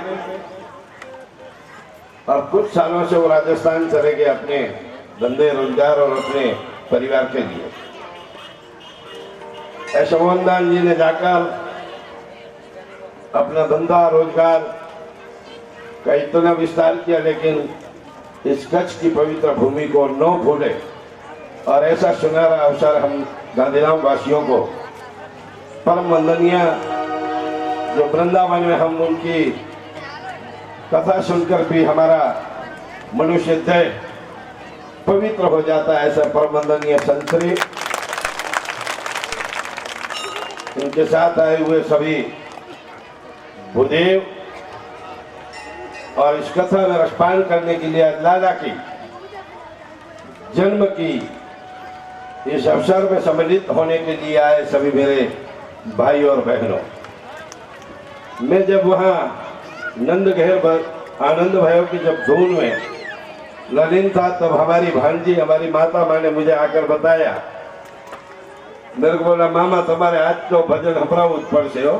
और कुछ सालों से वो राजस्थान चले गए अपने धंधे रोजगार और अपने परिवार के लिए। ऐसे मोहनदास जी ने जाकर अपना धंधा रोजगार का इतना विस्तार किया, लेकिन इस कच्छ की पवित्र भूमि को न भूले और ऐसा सुनहरा अवसर हम गांधीधाम वासियों को परम वंदनीय जो वृंदावन में हम उनकी कथा सुनकर भी हमारा मनुष्य हृदय पवित्र हो जाता है। ऐसा परम वंदनीय संत श्री उनके साथ आए हुए सभी भूदेव और इस कथा में रसपान करने के लिए लाला की जन्म की इस अवसर में सम्मिलित होने के लिए आए सभी मेरे भाई और बहनों। मैं जब वहाँ नंद घेर आनंद भयो की जब धून में ललीन था तब हमारी भांजी हमारी माता माँ ने मुझे आकर बताया, मेरे को बोला मामा तुम्हारे आज तो भजन हपराव पर से हो।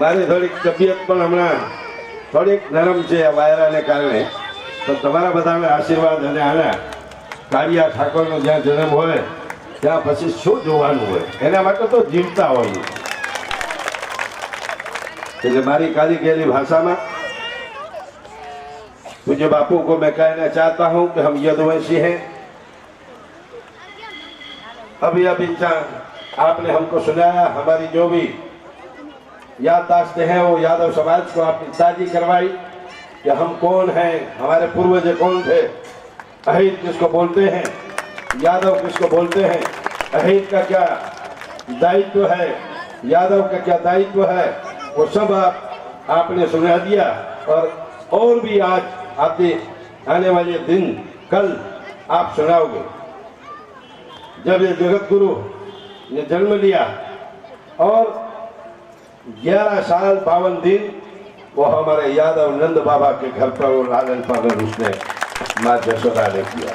मारी थोड़ी तबियत पर हमने थोड़ी नरम से वायरा ने कारणे तो तुम्हारा बधाने आशीर्वाद અને આના કાળિયા ઠાકોરનો જ્યાં જન્મ હોય ત્યાં પછી શું જોવાનું હોય, એના માટે તો જીવતા હોય। એટલે મારી કાલી ગયેલી ભાષામાં पूज्य बापू को मैं कहना चाहता हूं कि हम यदुवंशी हैं। अभी आपने हमको सुनाया, हमारी जो भी याददाश्तें हैं वो यादव समाज को आपने ताजी करवाई कि हम कौन हैं, हमारे पूर्वज कौन थे, अहित किसको बोलते हैं, यादव किसको बोलते हैं, अहित का क्या दायित्व है, यादव का क्या दायित्व है, वो सब आपने सुना दिया। और भी आज आने वाले दिन कल आप सुनाओगे। जब ये जगत गुरु ने जन्म लिया और 11 साल 52 दिन वो हमारे यादव नंद बाबा के घर पर वो लालन पालन उसने माँ जसोदा ने किया।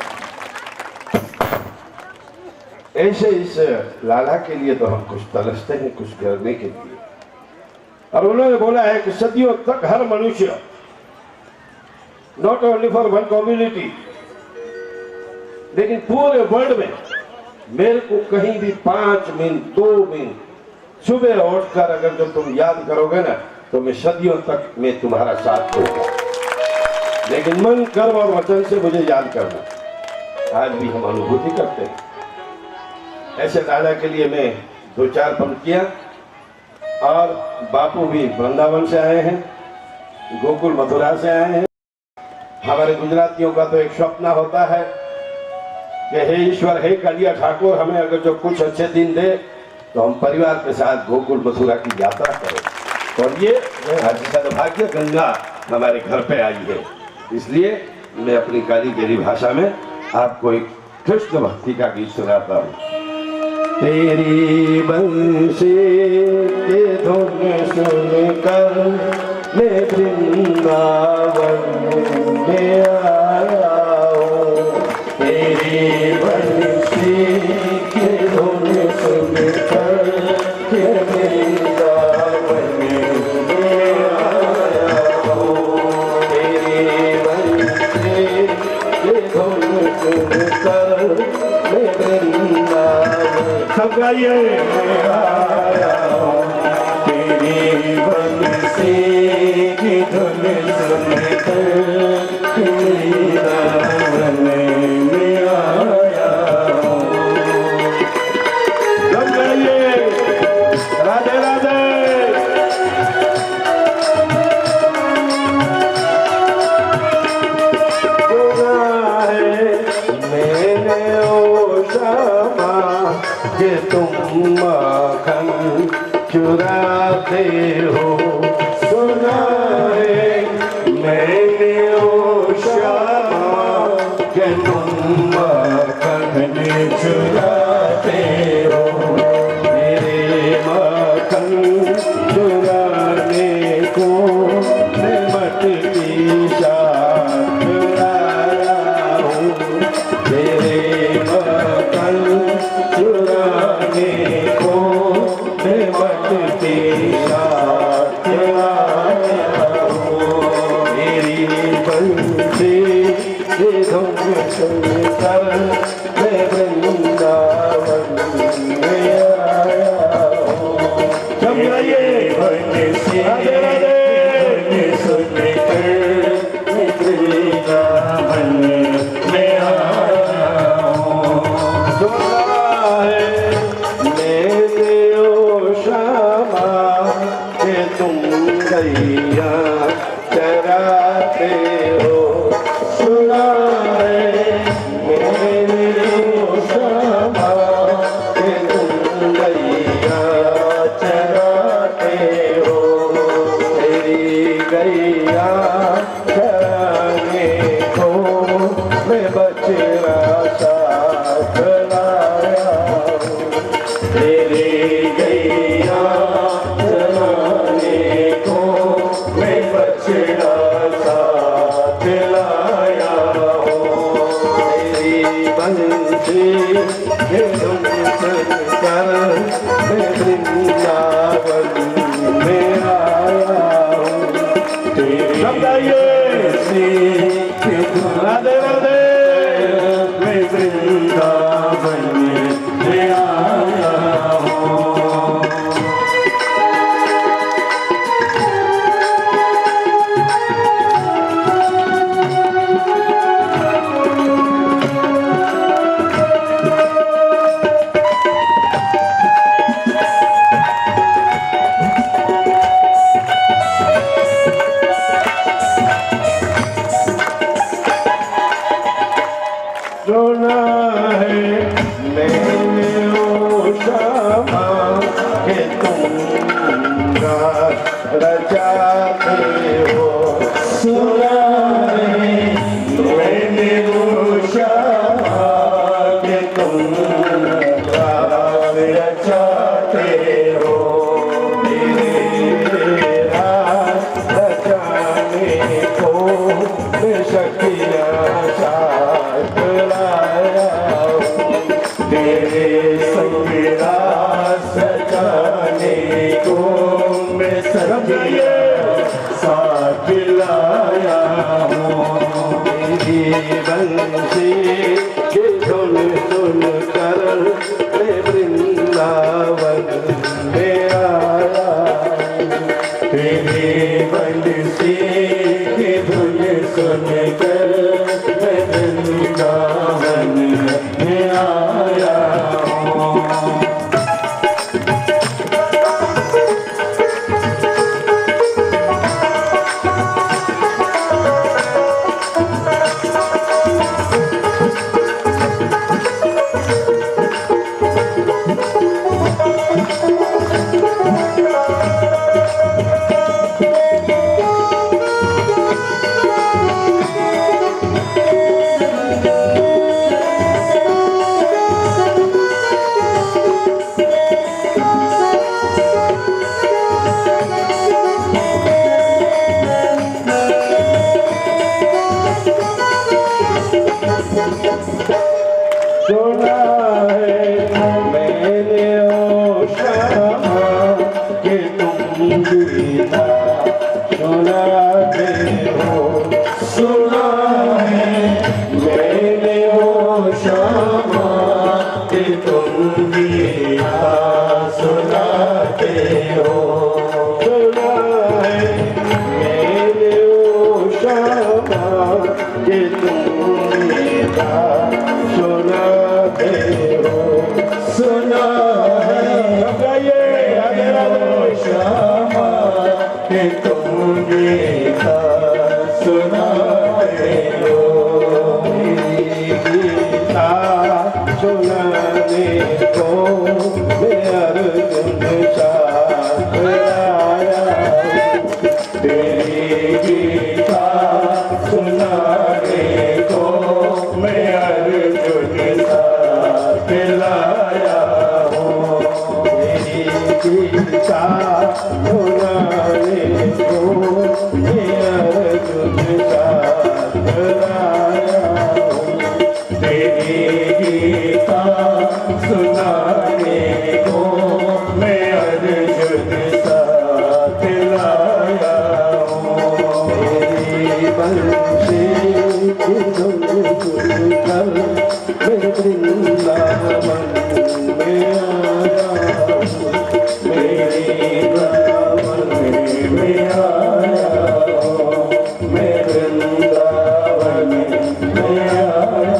ऐसे इस लाला के लिए तो हम कुछ तरसते हैं, कुछ करने के लिए। और उन्होंने बोला है कि सदियों तक हर मनुष्य, not only for one community, लेकिन पूरे वर्ल्ड में मेरे को कहीं भी 5 मिनट 2 मिनट सुबह उठकर अगर जब तुम याद करोगे ना तो मैं सदियों तक मैं तुम्हारा साथ दूंगा। लेकिन मन कर्म और वचन से मुझे याद करना। आज भी हम अनुभूति करते हैं। ऐसे दादा के लिए मैं 2-4 पंक्तियाँ। और बापू भी वृंदावन से आए हैं, गोकुल मथुरा से आए हैं। हमारे गुजरातियों का तो एक स्वप्न होता है कि हे ईश्वर, हे कलिया ठाकुर, हमें अगर जो कुछ अच्छे दिन दे तो हम परिवार के साथ गोकुल मथुरा की यात्रा करें। और ये आज सद्भाग्य गंगा हमारे घर पे आई है, इसलिए मैं अपनी कारीगरी भाषा में आपको एक कृष्ण भक्ति का गीत सुनाता हूँ। तेरी बंसी के धुन सुनकर मैं वृंदावन में आया हूँ। तेरी बंसी के धुन सुनकर मैं वृंदावन में आया हूँ। तेरी बंसी के धुन सुनकर मैं वृंदावन सब गाइए आया हूँ। तेरी बंसी की धुन सुनकर वृंदावन में आया हूँ। सब गाइए राधे राधे। मैंने ओ श्यामा कि तुम माखन चुराते हो, सुना है मैंने ओ श्यामा कि तुम माखन चुराते हो। मेरे माखन चुराने को मैं मटकी साथ लाया हूँ। मेरे माखन चुराने को मैं मटकी साथ लाया हूँ। मेरी बंसी की धुन सुनकर मैं वृंदावन में आया हूँ। सब गाइए बंसी राधे राधे सुनकर मैं वृंदावन में आया हूँ। सुना है मैंने ओ श्यामा कि तुम गैया चराते हो, सुना है मैंने ओ श्यामा कि तुम गैया चराते हो। तेरी गैया चराने को मैं बछड़ा साथ लाया हूँ। तेरी गैया चराने को मैं बछड़ा साथ लाया हूँ। तेरी बंसी के धुन सुनकर मैं वृंदावन में आया हूँ। तेरी बंसी के धुन राधे राधे मैं वृंदावन में आया हूँ। सुना है मैंने ओ श्यामा कि तुम रचाते हो, सुना है मैंने ओ श्यामा कि तुम रचाते हो। मेरा रचाने को मैं शकिया साथ लाया हूँ। तेरे संगीरा सजाने को मैं सकिया साथ लाया हूँ। तेरी बंसी की धुन सुनकर मैं वृंदावन में आया हूँ। तेरी बंसी की धुन सुनकर मैं वृंदावन में आया हूँ। गीता सुनाए हो, गीता सुनाने को मैं अर्जुन साथ आया, तेरी गीता सुनाने को मैं अर्जुन साथ लाया हूँ, तेरी गीता सुनाने को मैं अर्जुन साथ आया हूँ, तेरी गीता सुनाने को मैं अर्जुन साथ लाया हूँ, तेरी बंसी की धुन सुनकर मैं वृंदावन में आया हूँ, मेरी वृंदावन में आया हूँ, मैं वृंदावन में आया हूँ।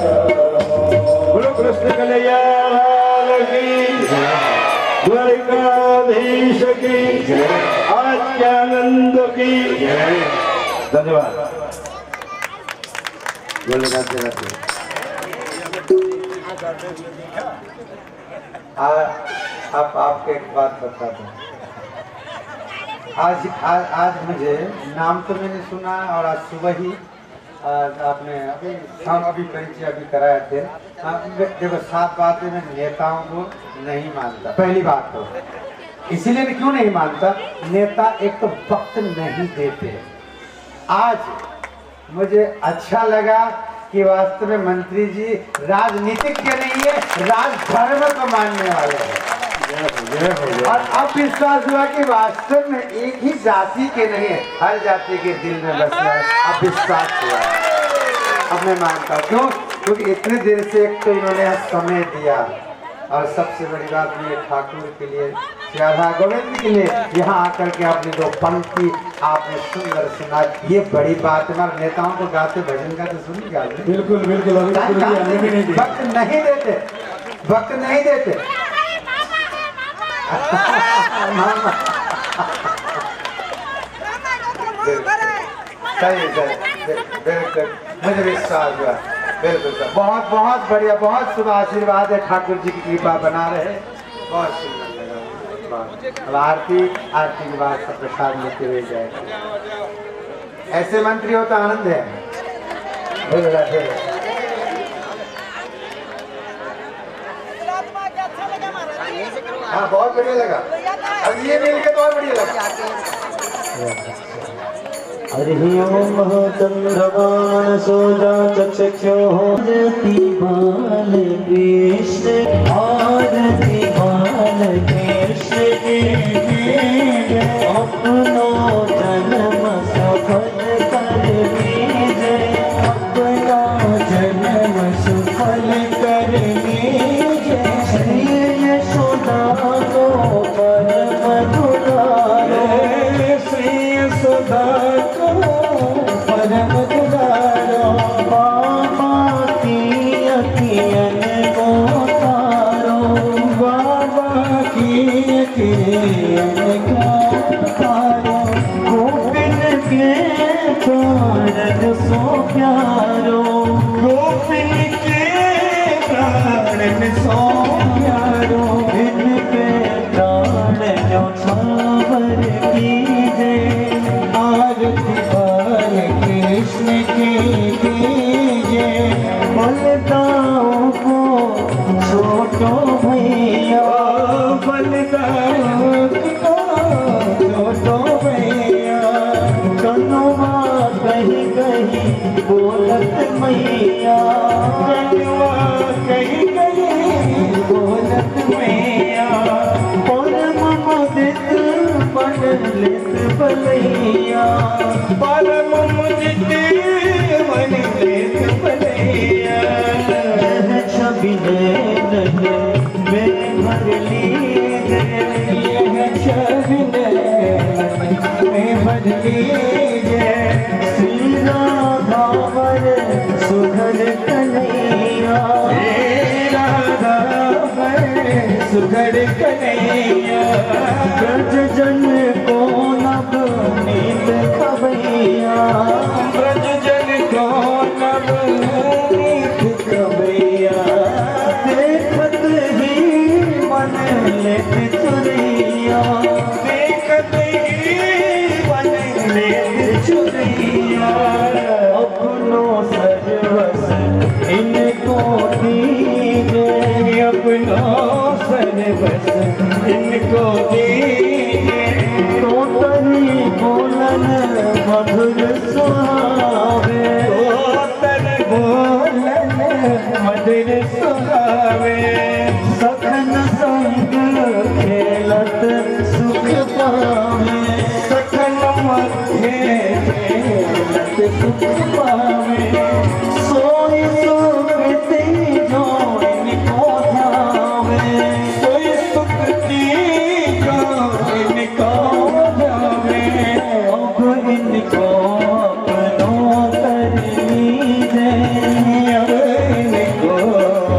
बोलो कृष्ण कन्हैया लाल की, द्वारिकाधीश की, आत्यानंद की। धन्यवाद। बोले गाते गाते। आप आपको एक बात बता दूं। आज मुझे नाम तो मैंने सुना और आज सुबह ही आपने अभी परिचय अभी कराए थे। देखो, 7 बातें मैं नेताओं को नहीं मानता। पहली बात तो इसीलिए मैं क्यों नहीं मानता, नेता एक तो वक्त नहीं देते। आज मुझे अच्छा लगा कि वास्तव में मंत्री जी राजनीतिज्ञ नहीं है, राजधर्म को मानने वाले हैं। और अब विश्वास हुआ कि वास्तव में एक ही जाति के नहीं है, हर जाति के दिल में बसना है। अब विश्वास हुआ, अब मैं मानता हूँ। क्यों? क्योंकि इतनी देर से एक तो इन्होंने समय दिया, और सबसे बड़ी बात ये ठाकुर के लिए, राधा गोविंद के लिए यहाँ आकर के आपने 2 पंक्ति आपने सुंदर सुना, ये बड़ी बात है। हमारे नेताओं को गाते भजन गाते सुनी गा बिल्कुल बिल्कुल वक्त नहीं देते, वक्त नहीं देते। सही बिल्कुल, मुझे विश्वास हुआ। बिल्कुल सर, बहुत बहुत बढ़िया, बहुत शुभ आशीर्वाद है। ठाकुर जी की कृपा बना रहे, बहुत सुंदर लगा। अब आरती के बाद सब प्रसाद लेते हुए जाएगा। ऐसे मंत्री हो तो आनंद है। हाँ, बहुत बढ़िया लगा। अब ये मिल के तो और बढ़िया लगा। हरि ओम चंद्रमान सोजा चक्षो आरती बाल कृष्ण, आरती बाल कृष्ण के अपनो जन्म सफल कर दीजिए, अपना जन्म सफल कर दीजिए। श्री यशोदा को परम दुलारो, श्री यशोदा को परम दुलारो, बाबा की अखियन को तारो, बाबा की अखियन को तारो। गोपिन के प्राण सो प्यारो, गोपिन के प्राण सो प्यारो, इनके प्राण जो छावर कीजे, आरती बाल कृष्ण की कीजे। बलदाओं को छोटो भैया, बलदाओं को छोटो भैया, कनुआ कहीं कहीं बोलत मैया, कनुआ कहीं कहीं बोलत मैया। परम मुदित बन लेत भलैया, परम मुदित बन लेत भलैया। छवि नैन में भर लीजिए, यह छवि नैन में भर लीजिए। श्री राधावर सुघर कन्हैया, सुघर कन्हैया। ब्रज जन को नव नीत खबर मीठ कबैया देखत ही मन लेत चुरैया देखत ही मन लेत चुरैया अपनो सर्वस इनको दीजे अपनो सर्वस इनको दीजे तो तनी बोलन मधुर सुहावे तो तनी बोलन मधुर सुहावे सखन संग खेलत सुख पावे सखन मध्य खेलत सुख पावे सोई सुकृति जो इनको ध्यावे सोई सुकृति जो इनको ध्यावे अब इनको अपनों कर लीजे अब इनको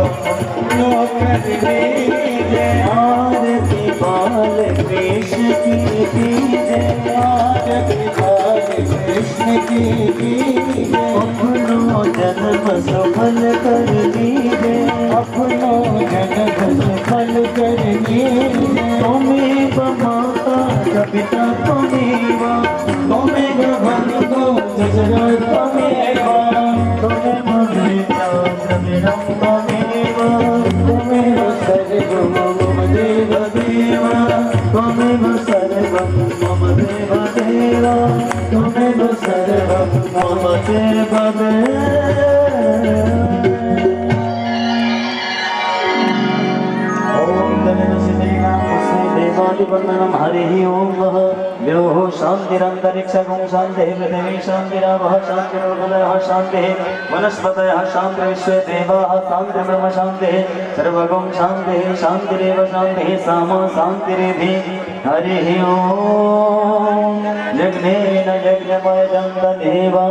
अपनों कर लीजे आरती बाल कृष्ण की दीजे आरती बाल कृष्ण की दीजे अपनो जन्म सफल कर दीजे अपनो जन्म सफल कर दीजे तुम्हें माता पिता तुम्हें भगवान जजरा तुम्हें तुम्हें सर्वम मम देव देवा तुम्हें सर्वम मम देव देवा तुम्हें सर्वम मम देव देवा देवादिवंदनम हरि ओम वः व्योः शान्तिरन्तरिक्षगुं शान्तिः पृथिवी शान्तिरावः शान्तिर्भुवः शान्तिः वनस्पतयः शान्तिः विश्वे देवाः शान्तिर्ब्रह्म शान्तिः सर्वगुं शान्तिः शान्तिरेव शान्तिः सामा शान्तिरेधि हरि ओम यज्ञेन यज्ञमयजं देवा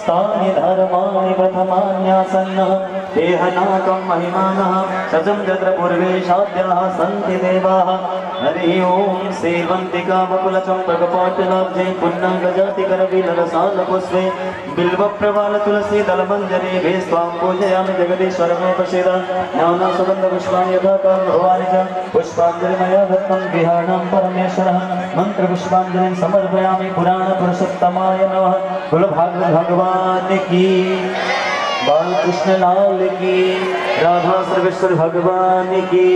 स्थानि धर्माणि प्रथमान्यासन्नः देहनाकं महिमानः सजं यत्र पूर्वेशाद्याः सन्ति देवाः हरि ओम सेवन्तिका वकुलचम्पकपाटलाब्जे पुन्नागजातिकरविलरसालपुष्पे बिल्वप्रवाल तुलसी दलमञ्जरी भे स्वां पूजयामि जगदीश्वर मे प्रसीद ज्ञानसुगन्धपुष्पाणि यथाकाल भवानि च पुष्पाञ्जलिमया दत्तं विहाणं परमेश्वरः मन्त्रपुष्पाञ्जलिं समर्पयामि पुराणपुरुषोत्तमाय नमः बोलो भागवत भगवान की बालकृष्ण लाल की राधा सर्वेश्वर भगवान की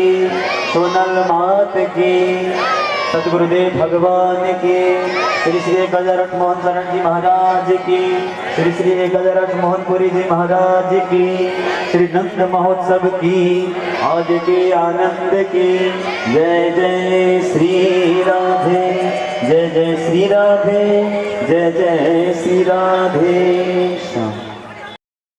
सोनल मात की सतगुरुदेव भगवान की श्री श्री 1008 मोहन शरण जी महाराज की श्री श्री 1008 मोहनपुरी जी महाराज की श्री नंद महोत्सव की आज के आनंद की जय जय श्री राधे जय जय श्री राधे जय जय श्री राधे।